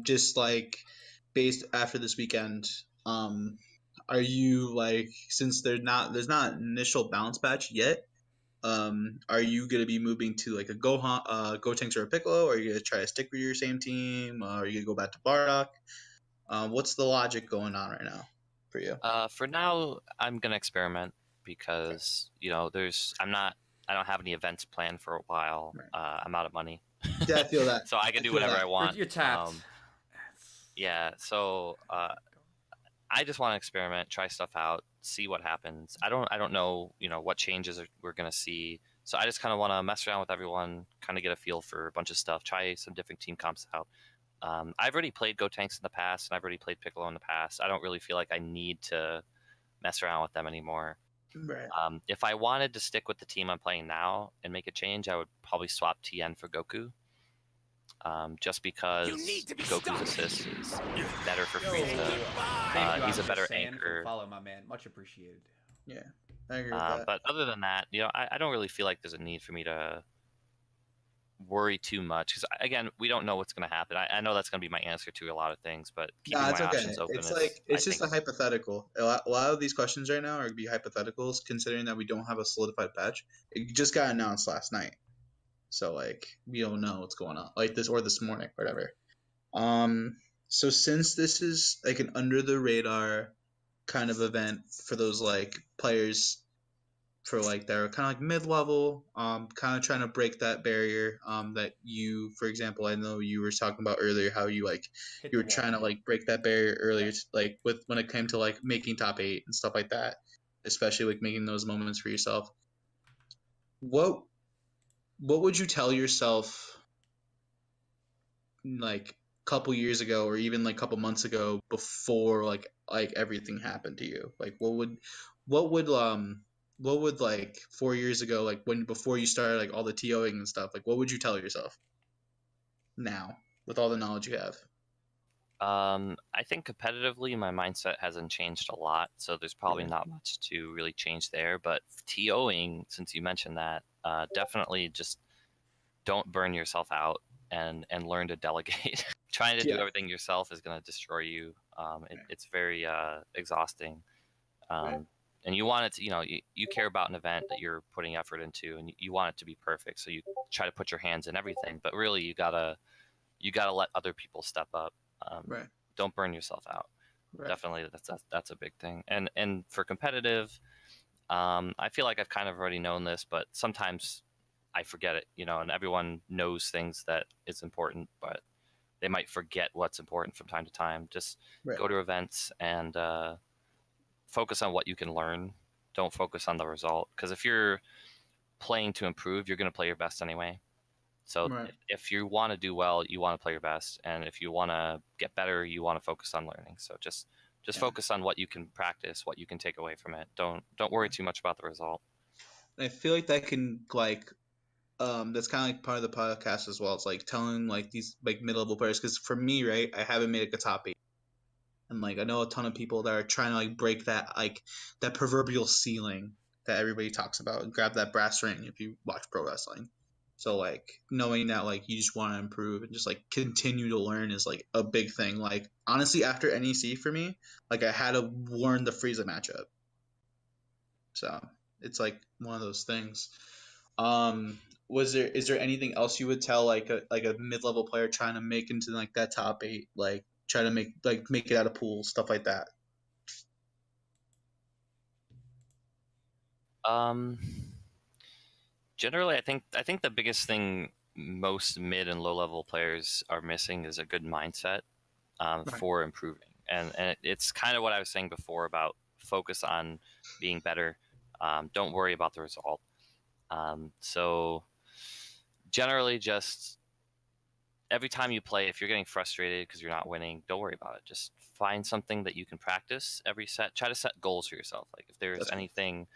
Just like based after this weekend, are you like, since there's not an initial bounce patch yet, Are you gonna be moving to like a Gotenks or a Piccolo, or are you gonna try to stick with your same team? Are you gonna go back to Bardock? What's the logic going on right now for you? For now, I'm gonna experiment because I don't have any events planned for a while. Right. I'm out of money, Yeah, I feel that. so I can do feel whatever that. I want. You're tapped. Yeah, so I just want to experiment, try stuff out, see what happens. I don't know, what changes we're gonna see. So I just kind of want to mess around with everyone, kind of get a feel for a bunch of stuff, try some different team comps out. I've already played Gotenks in the past, and I've already played Piccolo in the past. I don't really feel like I need to mess around with them anymore. Right. If I wanted to stick with the team I'm playing now and make a change, I would probably swap Tien for Goku. Just because Goku's assist is better for Frieza. He's a better anchor. Follow my man, much appreciated. Yeah, I agree with that. But other than that, I don't really feel like there's a need for me to worry too much because again, we don't know what's going to happen. I know that's going to be my answer to a lot of things, but keeping my options open it's just a hypothetical. A lot of these questions right now are going to be hypotheticals, considering that we don't have a solidified patch. It just got announced last night, so like we don't know what's going on, like this morning, whatever. So since this is like an under the radar kind of event for those like players for like that are kind of like mid-level, kind of trying to break that barrier, that you, for example, I know you were talking about earlier how you like you were trying to like break that barrier earlier, like with when it came to like making top 8 and stuff like that, especially like making those moments for yourself. What would you tell yourself like a couple years ago or even like a couple months ago before like everything happened to you? Like what would like 4 years ago, like before you started like all the TOing and stuff, like what would you tell yourself now with all the knowledge you have? I think competitively, my mindset hasn't changed a lot, so there's probably not much to really change there. But TOing, since you mentioned that, definitely just don't burn yourself out and learn to delegate. Trying to do everything yourself is going to destroy you. It's very exhausting. And you want it to, you care about an event that you're putting effort into, and you want it to be perfect. So you try to put your hands in everything, but really you gotta let other people step up. Don't burn yourself out. Definitely, that's a big thing. And for competitive, I feel like I've kind of already known this, but sometimes I forget it. And everyone knows things that is important, but they might forget what's important from time to time. Just go to events and focus on what you can learn. Don't focus on the result, because if you're playing to improve, you're going to play your best anyway. So if you want to do well, you want to play your best, and if you want to get better, you want to focus on learning. So just focus on what you can practice, what you can take away from it. Don't worry too much about the result. I feel like that can like that's kind of like part of the podcast as well. It's like telling like these like mid-level players, because for me, right, I haven't made a top 8. And like I know a ton of people that are trying to like break that proverbial ceiling that everybody talks about and grab that brass ring if you watch pro wrestling. So like knowing that like you just want to improve and just like continue to learn is like a big thing. Like honestly, after NEC for me, like I had to learn the Frieza matchup. So it's like one of those things. Is there anything else you would tell like a mid-level player trying to make into like that top 8, like try to make it out of pools, stuff like that? Generally, I think the biggest thing most mid and low level players are missing is a good mindset for improving, and it's kind of what I was saying before about focus on being better. Don't worry about the result. So generally, just every time you play, if you're getting frustrated because you're not winning, don't worry about it. Just find something that you can practice every set. Try to set goals for yourself. Like if there's anything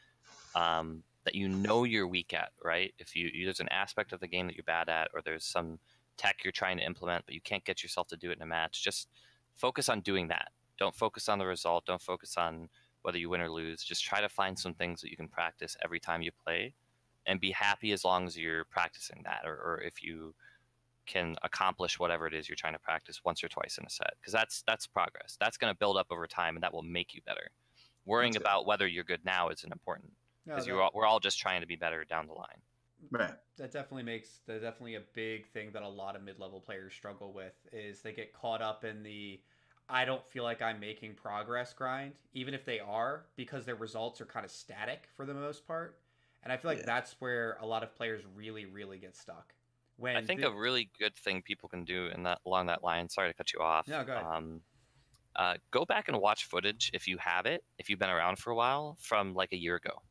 that you're weak at, right? If there's an aspect of the game that you're bad at, or there's some tech you're trying to implement, but you can't get yourself to do it in a match, just focus on doing that. Don't focus on the result. Don't focus on whether you win or lose. Just try to find some things that you can practice every time you play, and be happy as long as you're practicing that, or if you can accomplish whatever it is you're trying to practice once or twice in a set, because that's progress. That's going to build up over time, and that will make you better. Worrying about whether you're good now isn't important. No, because we're all just trying to be better down the line. Right. that definitely a big thing that a lot of mid-level players struggle with is they get caught up in the I don't feel like I'm making progress grind, even if they are, because their results are kind of static for the most part. And I feel like that's where a lot of players really, really get stuck. I think a really good thing people can do in that along that line. Sorry to cut you off. No, go ahead. Go back and watch footage if you have it, if you've been around for a while, from like a year ago,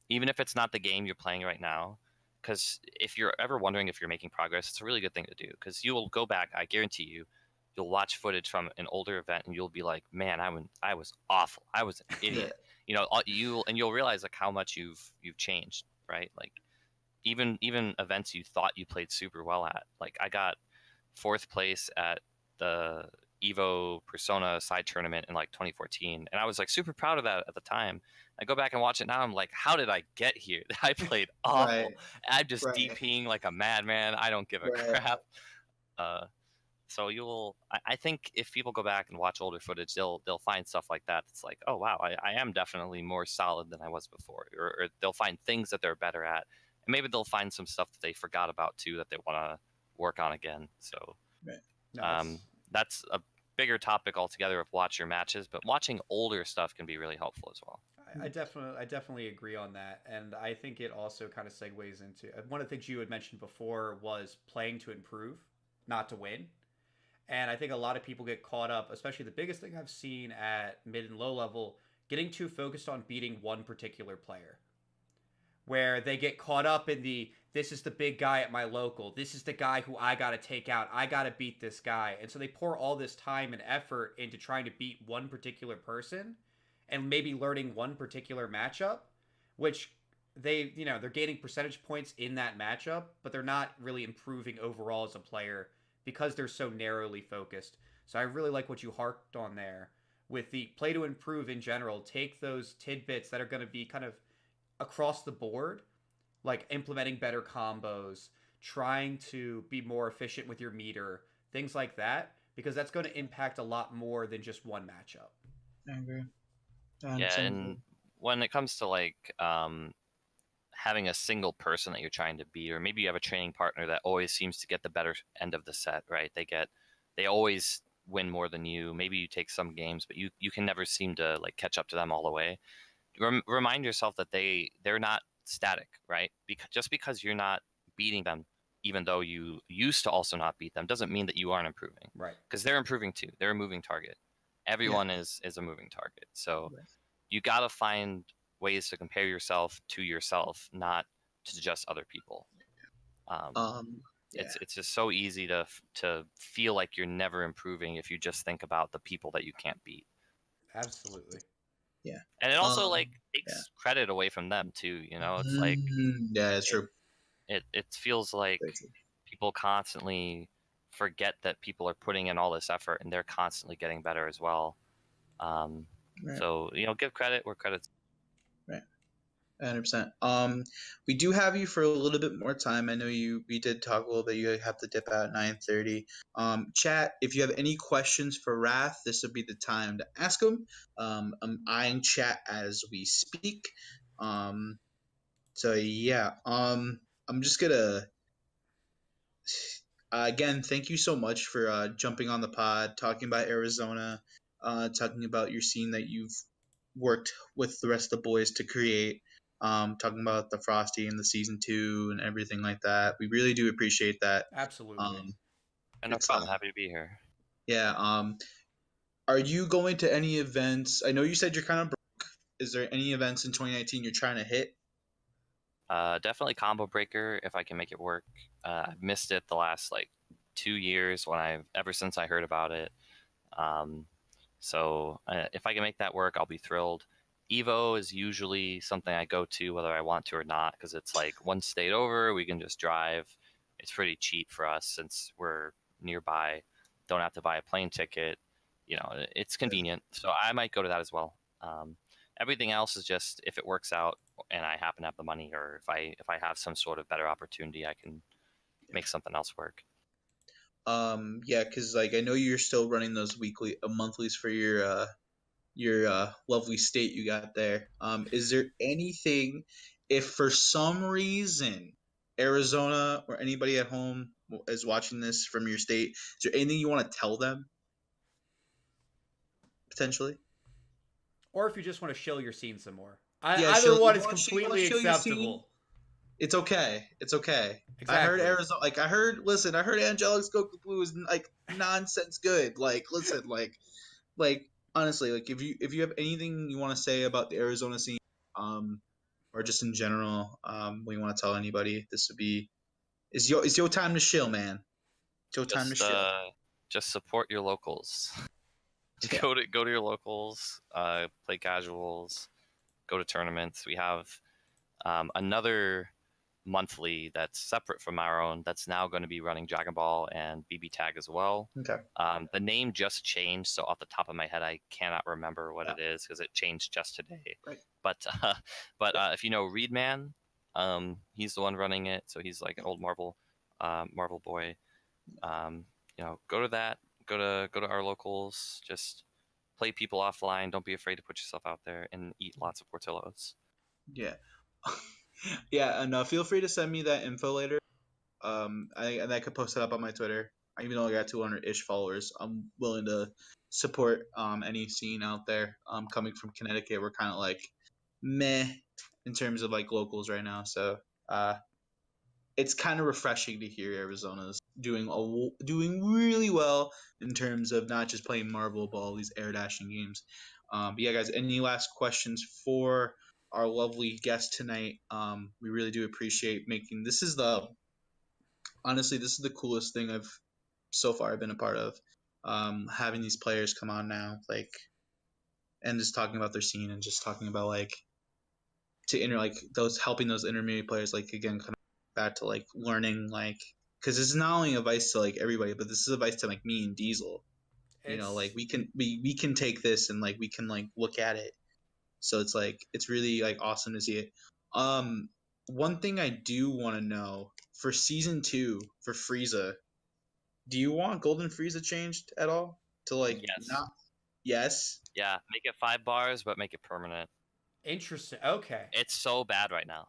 even if it's not the game you're playing right now. Because if you're ever wondering if you're making progress, it's a really good thing to do. Because you will go back, I guarantee you, you'll watch footage from an older event and you'll be like, man, I was awful. I was an idiot. You'll realize like how much you've changed, right? Like even events you thought you played super well at. Like I got 4th place at the Evo Persona side tournament in like 2014, and I was like super proud of that at the time. I go back and watch it now. I'm like, how did I get here? I played awful. Right. I'm just Right. DPing like a madman. I don't give a crap. So I think if people go back and watch older footage, they'll find stuff like that. It's like, oh wow, I am definitely more solid than I was before, or they'll find things that they're better at, and maybe they'll find some stuff that they forgot about too that they want to work on again. So, that's a bigger topic altogether of watch your matches, but watching older stuff can be really helpful as well. I definitely agree on that, and I think it also kind of segues into one of the things you had mentioned before was playing to improve, not to win. And I think a lot of people get caught up, especially the biggest thing I've seen at mid and low level, getting too focused on beating one particular player. Where they get caught up in this is the big guy at my local, this is the guy who I gotta take out, I gotta beat this guy. And so they pour all this time and effort into trying to beat one particular person and maybe learning one particular matchup, which they're gaining percentage points in that matchup, but they're not really improving overall as a player because they're so narrowly focused. So I really like what you harped on there with the play to improve in general. Take those tidbits that are going to be kind of across the board, like implementing better combos, trying to be more efficient with your meter, things like that, because that's going to impact a lot more than just one matchup. I agree. Yeah, and when it comes to like having a single person that you're trying to beat, or maybe you have a training partner that always seems to get the better end of the set, right? They always win more than you. Maybe you take some games, but you can never seem to like catch up to them all the way. Remind yourself that they're not static, right? Just because you're not beating them, even though you used to also not beat them, doesn't mean that you aren't improving. Right. Because they're improving too. They're a moving target. Everyone is a moving target. So you got to find ways to compare yourself to yourself, not to just other people. It's just so easy to feel like you're never improving if you just think about the people that you can't beat. Absolutely. Yeah. And it also like takes credit away from them too, It's like it's true. It feels like people constantly forget that people are putting in all this effort and they're constantly getting better as well. So, give credit where credit's right. 100%. We do have you for a little bit more time. I know we did talk a little bit. You have to dip out at 9:30. Chat, if you have any questions for Rath, this would be the time to ask them. I'm eyeing chat as we speak. So yeah. I'm just gonna again, thank you so much for jumping on the pod, talking about Arizona, talking about your scene that you've worked with the rest of the boys to create, talking about the Frosty and the season 2 and everything like that. We really do appreciate that. Absolutely. And no problem. Happy to be here. Yeah. Are you going to any events? I know you said you're kind of broke. Is there any events in 2019 you're trying to hit? Definitely Combo Breaker if I can make it work. I've missed it the last like 2 years ever since I heard about it. So if I can make that work, I'll be thrilled. Evo is usually something I go to whether I want to or not, because it's like one state over, we can just drive. It's pretty cheap for us since we're nearby. Don't have to buy a plane ticket. It's convenient. So I might go to that as well. Everything else is just if it works out and I happen to have the money, or if I have some sort of better opportunity, I can make something else work. Yeah, because like I know you're still running those monthlies for your your lovely state you got there. Is there anything, if for some reason Arizona or anybody at home is watching this from your state, is there anything you want to tell them potentially? Or if you just want to shill your scene some more. Yeah, Either one you is want to completely show your scene? acceptable. It's okay. It's okay. I heard Exactly. Arizona. Like I heard. Listen, I heard Angelic's Goku Blue is like nonsense good. Like listen, like honestly, like if you have anything you want to say about the Arizona scene, or just in general, when you want to tell anybody, this would be it's your time to chill, man. It's your time to chill. Just support your locals. Yeah. Go to your locals. Play casuals. Go to tournaments. We have another monthly that's separate from our own that's now going to be running Dragon Ball and BB Tag as well. Okay. The name just changed, so off the top of my head, I cannot remember what it is because it changed just today. Right. But if you know Reedman, he's the one running it, so he's like an old Marvel boy. Go to that. Go to our locals. Just play people offline. Don't be afraid to put yourself out there and eat lots of Portillos. Yeah. Yeah, and feel free to send me that info later. I could post it up on my Twitter. Even though I got 200-ish followers, I'm willing to support any scene out there. Coming from Connecticut, we're kind of like meh in terms of like locals right now. So it's kind of refreshing to hear Arizona's doing really well in terms of not just playing Marvel Ball, these air dashing games. But yeah, guys, any last questions for our lovely guest tonight? We really do appreciate making this is the coolest thing I've so far been a part of. Having these players come on now, like, and just talking about their scene and just talking about like those helping those intermediate players, like again coming back to like learning, like, because this is not only advice to like everybody, but this is advice to like me and Diesel. Like we can take this and like we can like look at it. So it's like it's really like awesome to see it. One thing I do want to know for season 2 for Frieza, do you want Golden Frieza changed at all to like Yes. not? Yes. Yeah, make it 5 bars, but make it permanent. Interesting. Okay. It's so bad right now.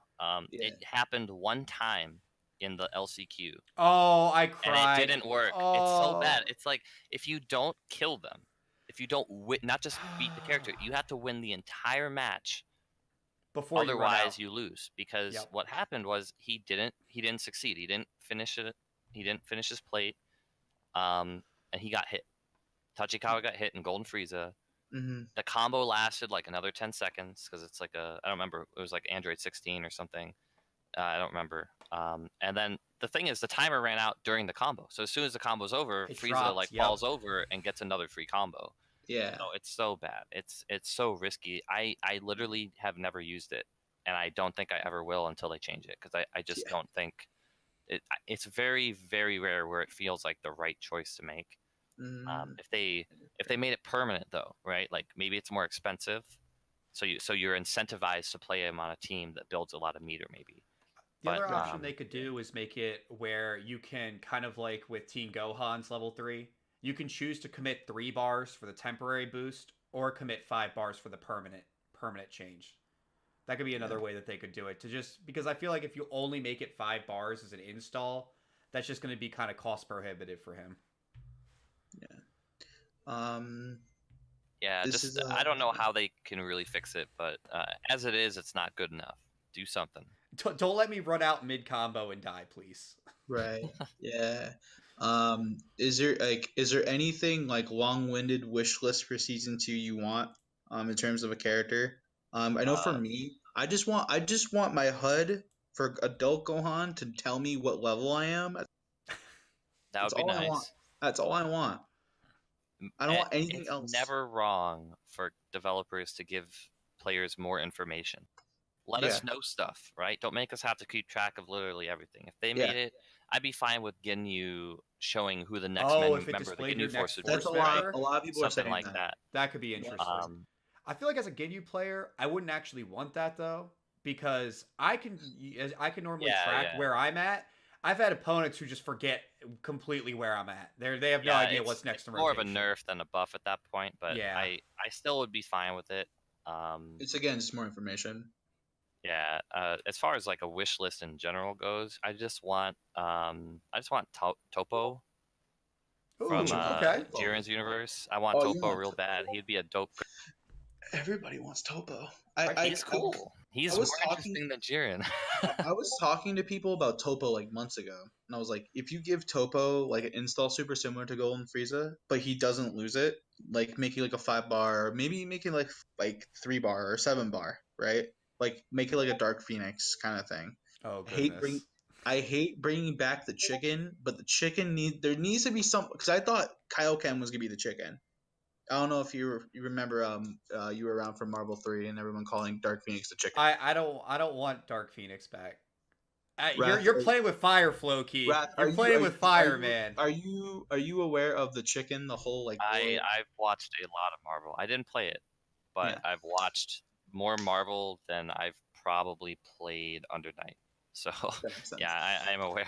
Yeah. It happened one time in the LCQ. Oh, I cried. And it didn't work. Oh. It's so bad. It's like if you don't kill them, if you don't not just beat the character, you have to win the entire match. Before otherwise you lose, because Yep. what happened was he didn't succeed. He didn't finish it. He didn't finish his plate. And he got hit. Tachikawa got hit in Golden Frieza. Mm-hmm. The combo lasted like another 10 seconds because it's like I don't remember. It was like Android 16 or something. I don't remember. And then the thing is, the timer ran out during the combo. So as soon as the combo's over, It Frieza dropped, falls over and gets another free combo. Yeah. So it's so bad. It's so risky. I literally have never used it, and I don't think I ever will until they change it, because I just don't think it's very, very rare where it feels like the right choice to make. If they made it permanent though, right? Like maybe it's more expensive, so you're incentivized to play him on a team that builds a lot of meter, maybe. The other option they could do is make it where you can kind of like with Team Gohan's level 3, you can choose to commit 3 bars for the temporary boost or commit 5 bars for the permanent change. That could be another way that they could do it, to just because I feel like if you only make it 5 bars as an install, that's just going to be kind of cost prohibitive for him. Yeah. I don't know how they can really fix it, but as it is, it's not good enough. Do something. Don't let me run out mid combo and die, please. Right. Yeah. Is there anything like long-winded wish list for season 2 you want in terms of a character? I know for me, I just want my HUD for adult Gohan to tell me what level I am. That would be nice. That's all I want. I don't want anything else. It's never wrong for developers to give players more information. Let us know stuff, right? Don't make us have to keep track of literally everything. If they made it, I'd be fine with Ginyu showing who the next member of the Ginyu Force would be. That's a lot of people are saying like that. That could be interesting. I feel like as a Ginyu player, I wouldn't actually want that though, because I can normally track where I'm at. I've had opponents who just forget completely where I'm at. They have no Yeah, idea what's next in more of a rotation. nerf than a buff at that point, but Yeah. I still would be fine with it. It's again just more information. Yeah, as far as like a wish list in general goes, I just want Topo Ooh, from okay. Jiren's universe. I want Oh, you Topo want real bad. He'd be a dope. Everybody wants Topo. He's cool. He's I more was talking. interesting than Jiren. I was talking to people about Topo like months ago, and I was like, if you give Topo like an install super similar to Golden Frieza, but he doesn't lose it, like make it like a 5 bar, or maybe make it like 3 bar or 7 bar, right? Like make it like a Dark Phoenix kind of thing. Oh I hate goodness. I hate bringing back the chicken, but the chicken there needs to be some, because I thought Kaioken was gonna be the chicken. I don't know if you remember you were around for Marvel 3 and everyone calling Dark Phoenix the chicken. I don't want Dark Phoenix back. Wrath, You're playing with fire, Flokey. Wrath, You're playing with fire, man. Are you aware of the chicken? The whole like. I've watched a lot of Marvel. I didn't play it, but Yeah. I've watched more Marvel than I've probably played Under Night. So That makes sense. yeah, I am aware.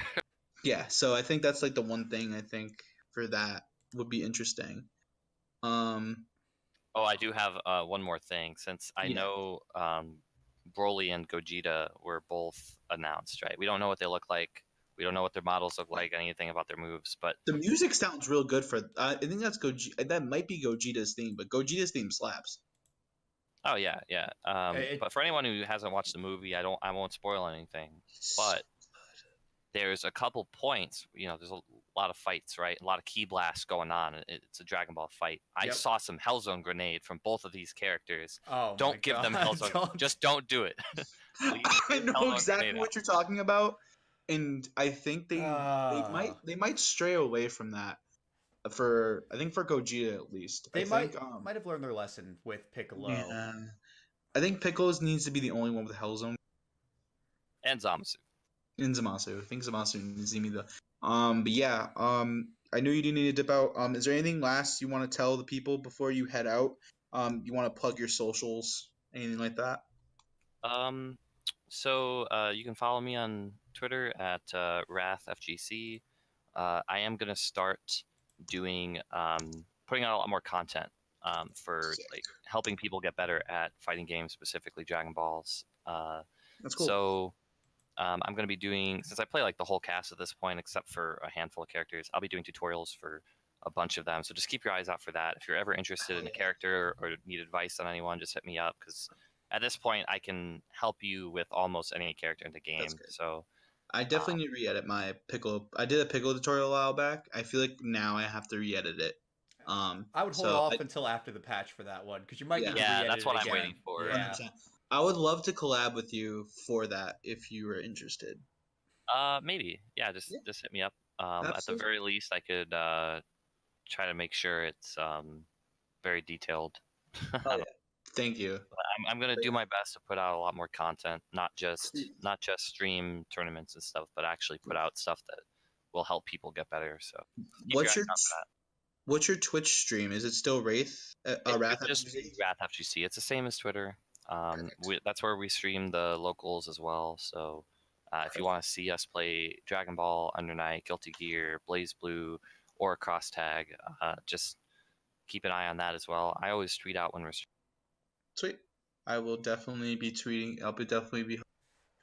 Yeah, so I think that's like the one thing I think for that would be interesting. Oh, I do have one more thing. Since I know Broly and Gogeta were both announced, right? We don't know what they look like. We don't know what their models look like, anything about their moves, but the music sounds real good for. I think that's Gogeta. That might be Gogeta's theme, but Gogeta's theme slaps. oh yeah. But for anyone who hasn't watched the movie, I won't spoil anything. But there's a couple points. There's a lot of fights, right? A lot of key blasts going on. It's a Dragon Ball fight. I saw some Hellzone grenade from both of these characters. Oh, don't give them Hellzone. Just don't do it. I know exactly what you're talking about, and I think they might stray away from that. For Gogeta at least. They might have learned their lesson with Piccolo. Yeah. I think Piccolo's needs to be the only one with Hellzone. And Zamasu. And Zamasu. I think Zamasu needs to be the. But yeah. I knew you didn't need to dip out. Is there anything last you want to tell the people before you head out? You want to plug your socials, anything like that? So you can follow me on Twitter at RathFGC. I am gonna start doing putting out a lot more content for like helping people get better at fighting games, specifically Dragon Balls. That's cool. So I'm going to be doing, since I play like the whole cast at this point, except for a handful of characters, I'll be doing tutorials for a bunch of them. So just keep your eyes out for that. If you're ever interested in a character or need advice on anyone, just hit me up, because at this point I can help you with almost any character in the game. So I definitely need to re-edit my Piccolo. I did a Piccolo tutorial a while back. I feel like now I have to re-edit it. I would hold off until after the patch for that one, because you might need to re-edit it. That's what I'm waiting for. Yeah. I would love to collab with you for that if you were interested. Maybe. Yeah, just hit me up. At the very least, I could try to make sure it's very detailed. Thank you. I'm gonna do my best to put out a lot more content, not just stream tournaments and stuff, but actually put out stuff that will help people get better. So what's your Twitch stream? Is it still Rath? Rath just Rath FGC. It's the same as Twitter. That's where we stream the locals as well. So if you want to see us play Dragon Ball, Under Night, Guilty Gear, Blaze Blue, or Cross Tag, just keep an eye on that as well. I always tweet out when we're streaming. Sweet. I will definitely be tweeting. I'll definitely be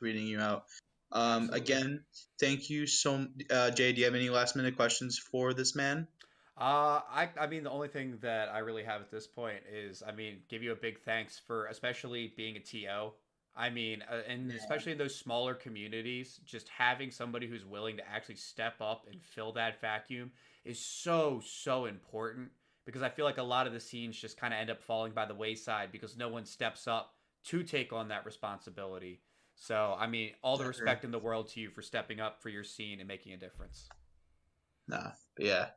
tweeting you out. Again, thank you so. Jay, do you have any last minute questions for this man? I mean, the only thing that I really have at this point is, give you a big thanks for especially being a TO. And especially in those smaller communities, just having somebody who's willing to actually step up and fill that vacuum is so, so important, because I feel like a lot of the scenes just kind of end up falling by the wayside because no one steps up to take on that responsibility. So, all the respect in the world to you for stepping up for your scene and making a difference. Yeah.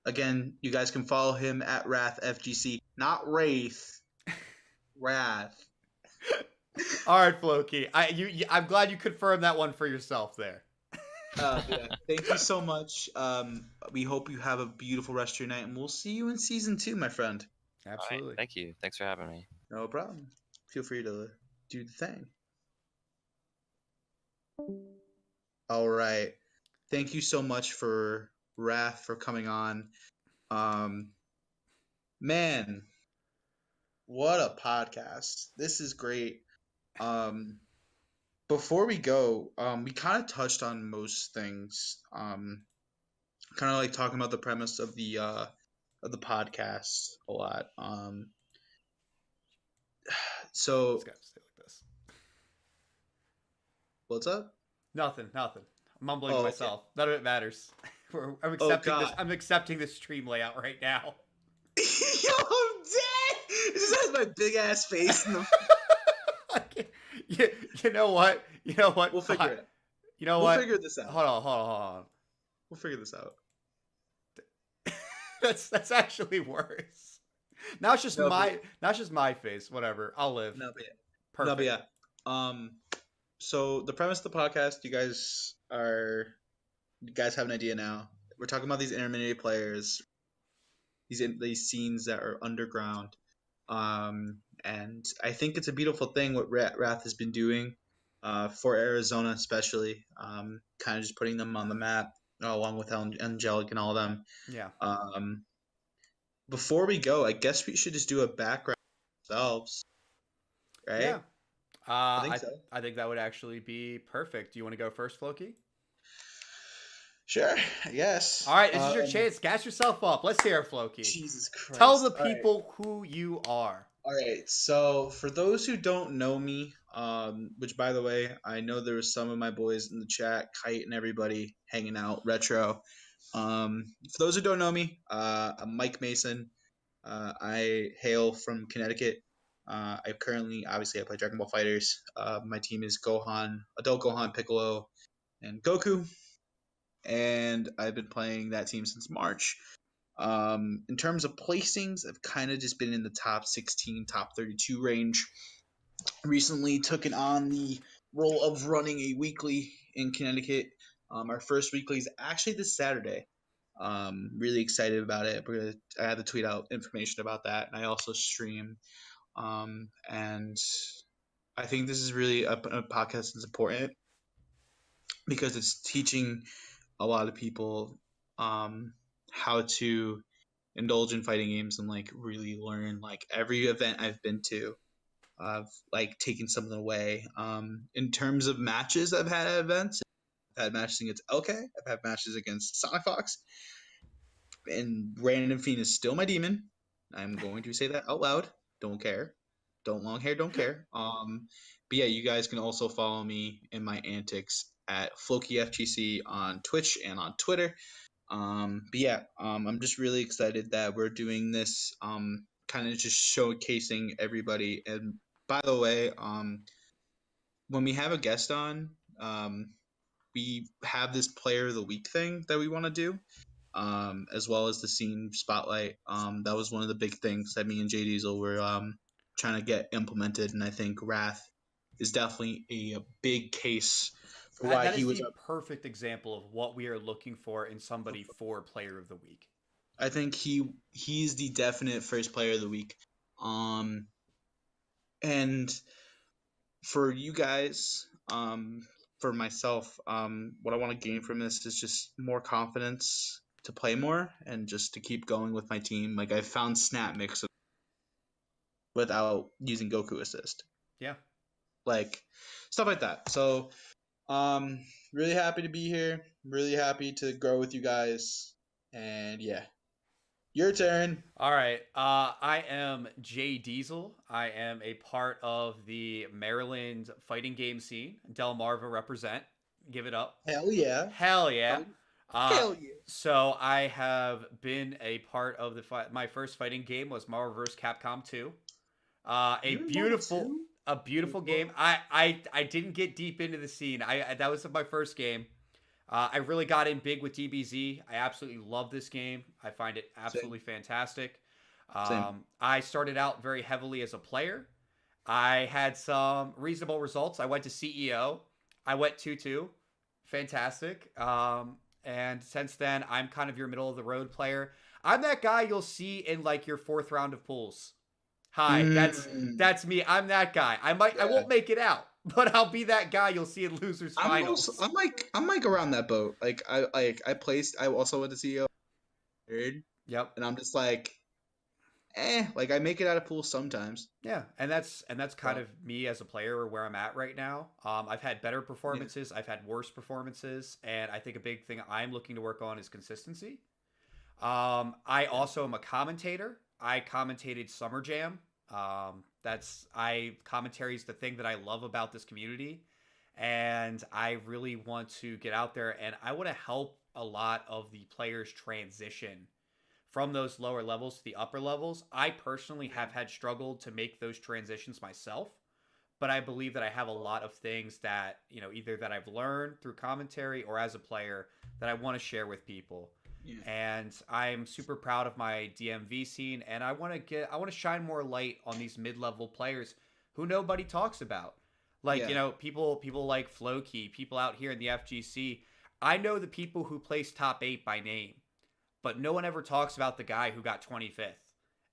Again, you guys can follow him at Rath FGC, not Wraith. Rath. All right, Flokey. I'm glad you confirmed that one for yourself there. Thank you so much. We hope you have a beautiful rest of your night, and we'll see you in season 2, my friend. Absolutely. Right, thank you. Thanks for having me. No problem. Feel free to do the thing. All right. Thank you so much for Rath for coming on. Um, man, what a podcast. This is great. Um, before we go, we kind of touched on most things. Kind of like talking about the premise of the podcast a lot. It's So got to stay like this. what's up? Nothing. I'm mumbling to Oh, okay. myself. None of it matters. I'm Oh accepting this. God. I'm accepting this stream layout right now. Yo, I'm dead. It just has my big ass face in the. you, you know what? You know what? We'll figure it out. You know We'll what? figure this out. Hold on. We'll figure this out. That's actually worse. Now it's just No, my face. Whatever. I'll live. No, but yeah. Perfect. No, but yeah. So the premise of the podcast, you guys have an idea now. We're talking about these intermediate players, these scenes that are underground. And I think it's a beautiful thing what Rath has been doing, for Arizona especially. Kind of just putting them on the map, along with Angelic and all of them. Yeah. Before we go, I guess we should just do a background ourselves, right? Yeah. I think so. I think that would actually be perfect. Do you want to go first, Flokey? Sure, yes. All right, this is your chance. Gas yourself up. Let's hear it, Flokey. Jesus Christ. Tell the All right. people who you are. All right, so for those who don't know me, which by the way, I know there was some of my boys in the chat, Kite and everybody hanging out, Retro. For those who don't know me, I'm Mike Mason. I hail from Connecticut. I obviously play Dragon Ball Fighters. My team is Gohan, Adult Gohan, Piccolo, and Goku. And I've been playing that team since March. In terms of placings, I've kind of just been in the top 16, top 32 range. Recently took on the role of running a weekly in Connecticut. Our first weekly is actually this Saturday. Really excited about it. I had to tweet out information about that, and I also stream. And I think this is really a podcast that's important because it's teaching a lot of people how to indulge in fighting games and like really learn. Like every event I've been to, I've like taken something away. In terms of matches I've had at events, I've had matches against LK, I've had matches against Sonic Fox, and Random Fiend is still my demon. I'm going to say that out loud. Don't care. Don't long hair, don't care. But yeah, you guys can also follow me in my antics at FlokiFGC on Twitch and on Twitter. But yeah, I'm just really excited that we're doing this, kind of just showcasing everybody. And by the way, when we have a guest on, we have this player of the week thing that we want to do, as well as the scene spotlight. That was one of the big things that me and JDiesel were trying to get implemented, and I think Rath is definitely a big case for why That he is was the perfect example of what we are looking for in somebody for Player of the Week. I think he's the definite first player of the week. And for you guys, for myself, what I want to gain from this is just more confidence to play more and just to keep going with my team. Like I found snap mix without using Goku assist. Yeah. Like stuff like that. So really happy to be here. Really happy to grow with you guys. And yeah. Your turn. All right. I am JDiesel. I am a part of the Maryland fighting game scene. Delmarva represent. Give it up. Hell yeah. Hell yeah. Hell yeah. So I have been a part of my first fighting game was Marvel vs. Capcom 2. A beautiful game. I didn't get deep into the scene. That was my first game. I really got in big with DBZ. I absolutely love this game. I find it absolutely fantastic. I started out very heavily as a player. I had some reasonable results. I went to CEO. I went 2-2. Fantastic. And since then, I'm kind of your middle of the road player. I'm that guy you'll see in like your fourth round of pools. Hi, that's me. I'm that guy. I won't make it out. but I'll be that guy you'll see in losers finals. I'm like around that boat. Like I also went to CEO third, Yep. and I'm just like, like I make it out of pool sometimes. Yeah, and that's kind So, of me as a player where I'm at right now. I've had better yeah, performances, I've had worse performances, and I think a big thing I'm looking to work on is consistency. I yeah, also am a commentator. I commentated Summer Jam. That's I commentary is the thing that I love about this community, and I really want to get out there and I want to help a lot of the players transition from those lower levels to the upper levels. I personally yeah, have had struggled to make those transitions myself, but I believe that I have a lot of things that, either that I've learned through commentary or as a player that I want to share with people. yeah, And I'm super proud of my DMV scene and I want to shine more light on these mid-level players who nobody talks about. Like, yeah, people like Flokey, people out here in the FGC. I know the people who place top 8 by name, but no one ever talks about the guy who got 25th.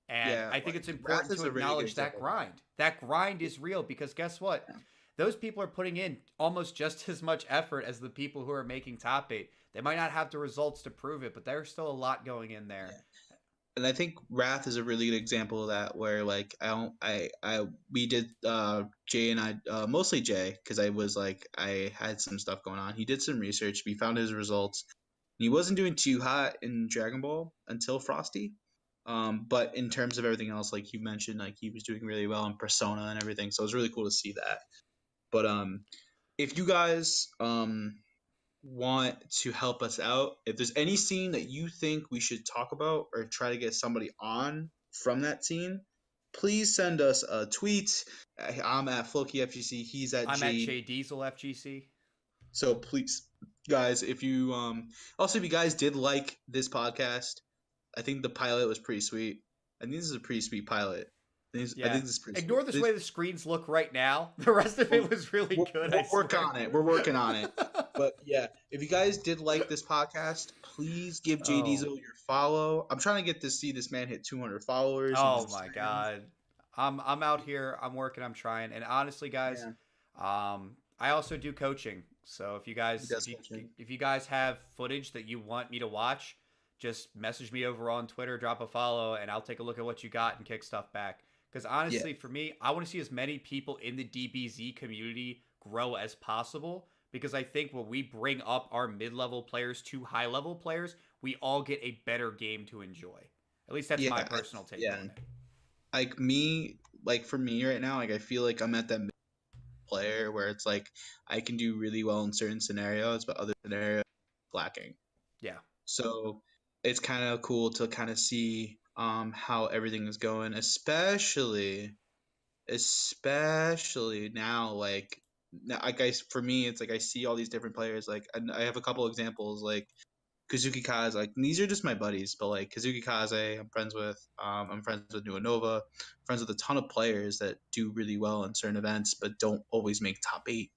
And yeah. I think Like it's Rath important is to a really good acknowledge that example of that. grind. That grind is real because guess what? Yeah, Those people are putting in almost just as much effort as the people who are making top 8. They might not have the results to prove it, but there's still a lot going in there. yeah. And I think Rath is a really good example of that, where like I don't, I we did Jay and I mostly Jay because I was like I had some stuff going on. He did some research. We found his results. He wasn't doing too hot in Dragon Ball until Frosty. But in terms of everything else, like you mentioned, like he was doing really well in Persona and everything. So it was really cool to see that. But if you guys want to help us out, if there's any scene that you think we should talk about or try to get somebody on from that scene, please send us a tweet. I'm at Flokey FGC. He's at I'm at J. JDiesel FGC. So please, guys, if you also if you guys did like this podcast, I think the pilot was pretty sweet. I think this is a pretty sweet pilot. I Yeah. think this is pretty sweet. Ignore this way the screens look right now. The rest of it was really good, I We'll work swear. on it. We're working on it. But yeah, if you guys did like this podcast, please give J Oh. Diesel your follow. I'm trying to get to see this man hit 200 followers and Oh just my god. I'm out here. I'm working. I'm trying. And honestly, guys, yeah, I also do coaching. So if you he guys does coaching. if you guys have footage that you want me to watch, just message me over on Twitter, drop a follow, and I'll take a look at what you got and kick stuff back. Because Yeah, honestly, for me, I want to see as many people in the DBZ community grow as possible. Because I think when we bring up our mid-level players to high-level players, we all get a better game to enjoy. At least that's yeah, my personal take yeah. on it. Like me, like for me right now, like I feel like I'm at that player where it's like I can do really well in certain scenarios, but other scenarios lacking. Yeah. So it's kind of cool to kind of see how everything is going, especially now now, I guess for me it's like I see all these different players like and I have a couple examples like Kazuki Kaze, like these are just my buddies, but like Kazuki Kaze, I'm friends with Nuanova, friends with a ton of players that do really well in certain events, but don't always make top 8.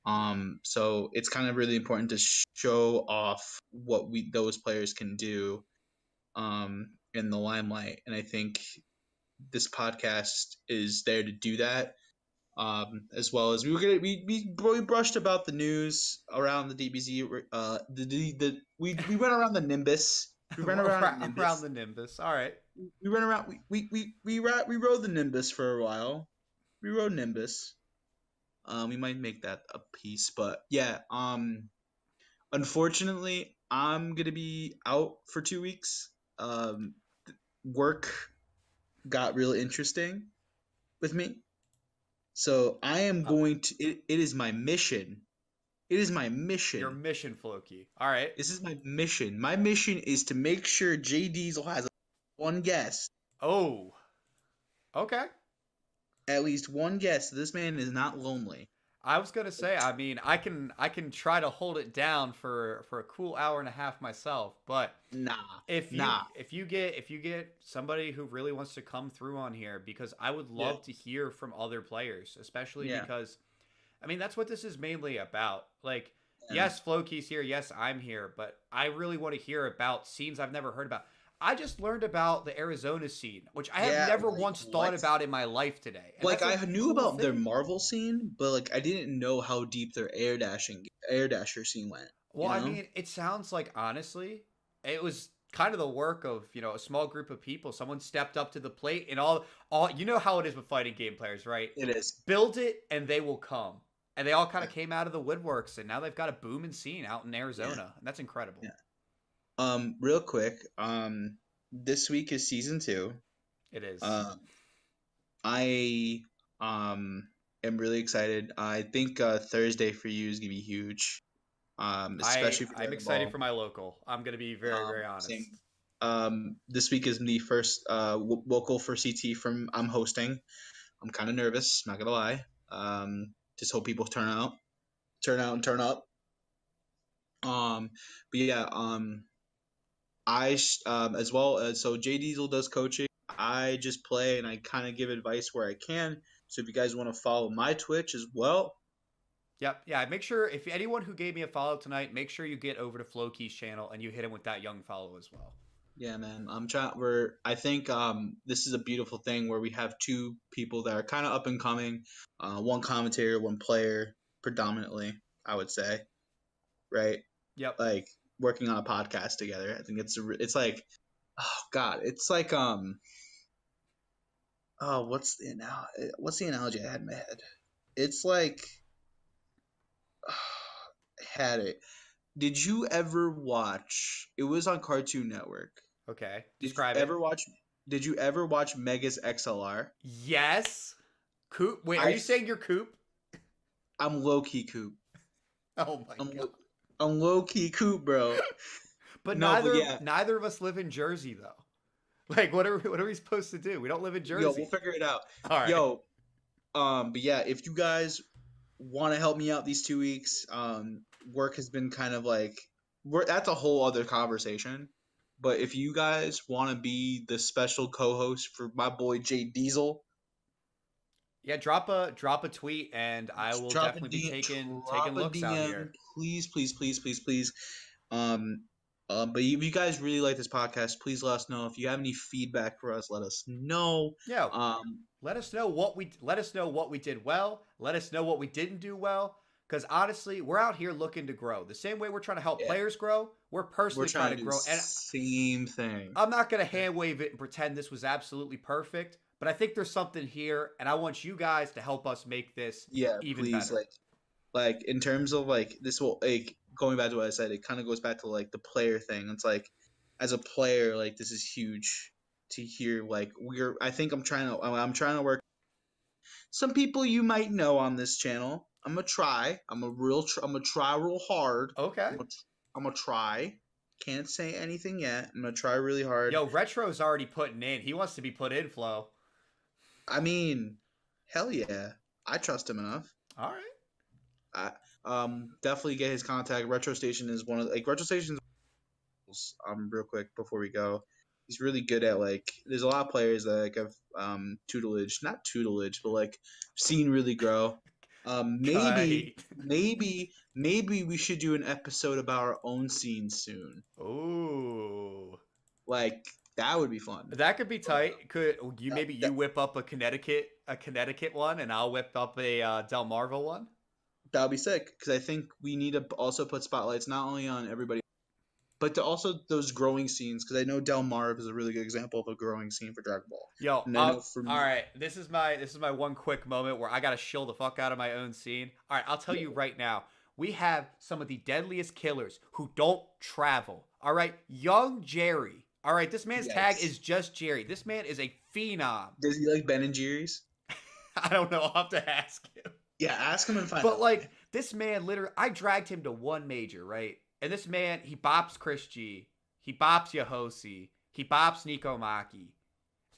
Yeah. So it's kind of really important to show off what those players can do in the limelight, and I think this podcast is there to do that. As well as we brushed about the news around the DBZ. We went around the Nimbus. We ran around in Around Nimbus. the Nimbus. All right. We went around. We rode the Nimbus for a while. We rode Nimbus. We might make that a piece, but yeah. Unfortunately, I'm gonna be out for 2 weeks. Work got real interesting with me. So I am Uh, going to. It is my mission. It is my your mission. mission, Floki. All right. This is my mission. My mission is to make sure Jay Diesel has one guest, Oh. Okay. at least one guest. So this man is not lonely. I was gonna say. I mean, I can try to hold it down for a cool hour and a half myself, but Nah, if you nah. if you get somebody who really wants to come through on here, because I would Yeah, love to hear from other players, especially yeah, because I mean that's what this is mainly about. Like, yeah, yes, Floki's here, yes, I'm here, but I really want to hear about scenes I've never heard about. I just learned about the Arizona scene, which I have Yeah, never like, once thought what? about in my life today. And Like, that's a I knew cool about their thing. Marvel scene, but like I didn't know how deep their air dasher scene went. Well, You I know? mean, it sounds like honestly, it was kind of the work of, a small group of people. Someone stepped up to the plate and all you know how it is with fighting game players, right? It is. Build it and they will come. And they all kind of came out of the woodworks and now they've got a booming scene out in Yeah. Arizona. And that's incredible. Yeah. Real quick. This week is season 2. It is. I am really excited. I think Thursday for you is gonna be huge. Especially for I'm Dragon excited Ball. for my local. I'm gonna be very, very honest. Same. This week is the first local for CT from I'm hosting. I'm kind of nervous, not gonna lie. Just hope people turn out and turn up. But yeah, as well as so JDiesel does coaching. I just play and I kind of give advice where I can. So if you guys want to follow my Twitch as well, Yep. Yeah. Make sure if anyone who gave me a follow tonight, make sure you get over to Flokey's channel and you hit him with that young follow as well. yeah, man. I think this is a beautiful thing where we have 2 people that are kind of up and coming, one commentator, one player, predominantly, I would say, right? Yep. Like working on a podcast together. I think it's like, oh God, it's like oh, what's the analogy I had in my head? It's like, had it. Did you ever watch? It was on Cartoon Network. Okay. Did Describe you it. ever watch? Did you ever watch Megas XLR? Yes. Coop. Wait, are you saying you're Coop? I'm low key Coop. Oh my god. I'm low key Coop, bro. But No, but yeah. neither of us live in Jersey though. Like, what are we supposed to do? We don't live in Jersey. Yo, we'll figure it out. All right. Yo, but yeah, if you guys want to help me out these 2 weeks, work has been kind of like that's a whole other conversation. But if you guys want to be the special co-host for my boy JDiesel, yeah, drop a tweet and I will definitely be taking looks out here. Please, please, please, please, please. But if you guys really like this podcast, please let us know. If you have any feedback for us, let us know. Yeah. Let us know what we did well. Let us know what we didn't do well. Because honestly, we're out here looking to grow. The same way we're trying to help players grow, we're personally trying to grow. And same thing. I'm not going to hand wave it and pretend this was absolutely perfect, but I think there's something here, and I want you guys to help us make this even better. Like in terms of like this will like going back to what I said, it kind of goes back to like the player thing. It's like as a player, like this is huge to hear. Like I'm trying to work. Some people you might know on this channel. I'm gonna try. I'm gonna try real hard. Okay. I'm gonna try. Can't say anything yet. I'm gonna try really hard. Yo, Retro's already putting in. He wants to be put in, Flo. I mean, hell yeah. I trust him enough. All right. Definitely get his contact. Retro Station is one of Retro Station's real quick before we go. He's really good at there's a lot of players that have not tutelage, but seen really grow. Maybe we should do an episode about our own scene soon. Ooh. That would be fun. That could be tight. Could you whip up a Connecticut one and I'll whip up a Delmarva one? That would be sick because I think we need to also put spotlights not only on everybody, but to also those growing scenes because I know Delmarva is a really good example of a growing scene for Dragon Ball. Yo, all right. This is my one quick moment where I gotta shill the fuck out of my own scene. All right, I'll tell you right now. We have some of the deadliest killers who don't travel. All right, young Jerry. All right, this man's tag is just Jerry. This man is a phenom. Does he like Ben and Jerry's? I don't know. I'll have to ask him. Yeah, ask him and find out. But this man literally, I dragged him to one major, right? And this man, he bops Chris G, he bops Yahosi, he bops Nico Maki,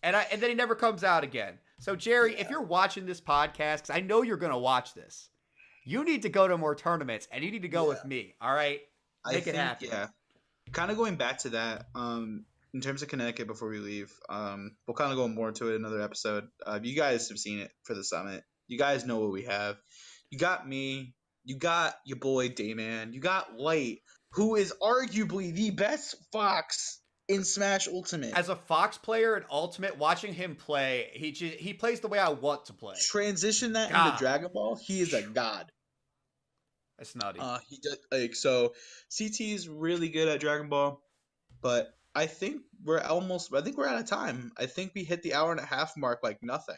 and then he never comes out again. So Jerry, if you're watching this podcast, because I know you're gonna watch this, you need to go to more tournaments, and you need to go with me. All right, make it happen. Yeah, kind of going back to that. In terms of Connecticut, before we leave, we'll kind of go more into it in another episode. You guys have seen it for the summit. You guys know what we have. You got me. You got your boy Dayman. You got Light, who is arguably the best Fox in Smash Ultimate. As a Fox player in Ultimate, watching him play, he plays the way I want to play. Transition that God. into Dragon Ball, he is a god. That's nutty. He does so. CT is really good at Dragon Ball, but I think we're out of time. I think we hit the hour and a half mark like nothing.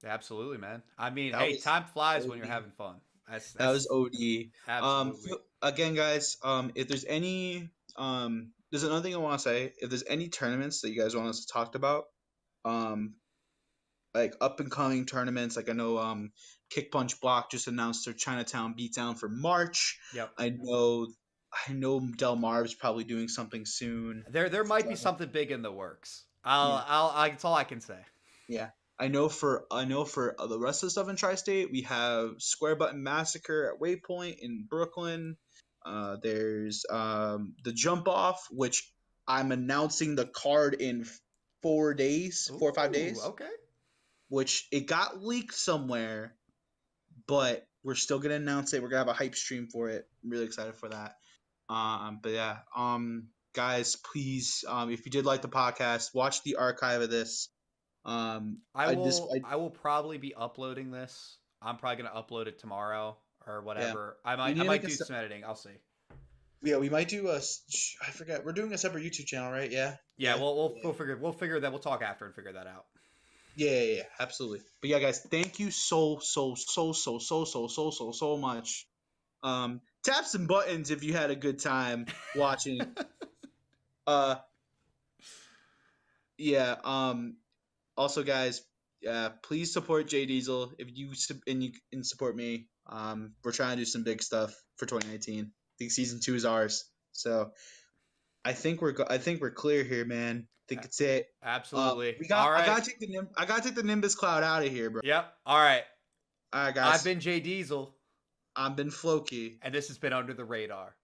Absolutely, man. I mean, That hey, was time flies when OD. you're having fun. That was OD. Absolutely. Again, guys, if there's any there's another thing I want to say. If there's any tournaments that you guys want us to talk about, like up and coming tournaments, like I know Kick Punch Block just announced their Chinatown Beatdown for March. Yep. I know Del Mar's probably doing something soon. There might be something big in the works. That's all I can say. Yeah. I know for the rest of the stuff in Tri-State, we have Square Button Massacre at Waypoint in Brooklyn. There's the Jump Off, which I'm announcing the card in 4 days, 4 or 5 days. Okay. Which it got leaked somewhere, but we're still gonna announce it. We're gonna have a hype stream for it. I'm really excited for that. But yeah, guys, please, if you did like the podcast, watch the archive of this. I will probably be uploading this. I'm probably gonna upload it tomorrow or whatever. Yeah. I might do some editing. I'll see. Yeah, we might do I forget. We're doing a separate YouTube channel, right? Yeah. Yeah, we'll figure that. We'll talk after and figure that out. Yeah, absolutely. But yeah, guys, thank you so much. Tap some buttons if you had a good time watching. Yeah. Also, guys, please support JDiesel if you can support me. We're trying to do some big stuff for 2019. I think season 2 is ours. So I think we're clear here, man. I think it's it. Absolutely. All right. I gotta take the Nimbus Cloud out of here, bro. Yep. All right. All right, guys. I've been JDiesel. I've been Flokey. And this has been Under the Radar.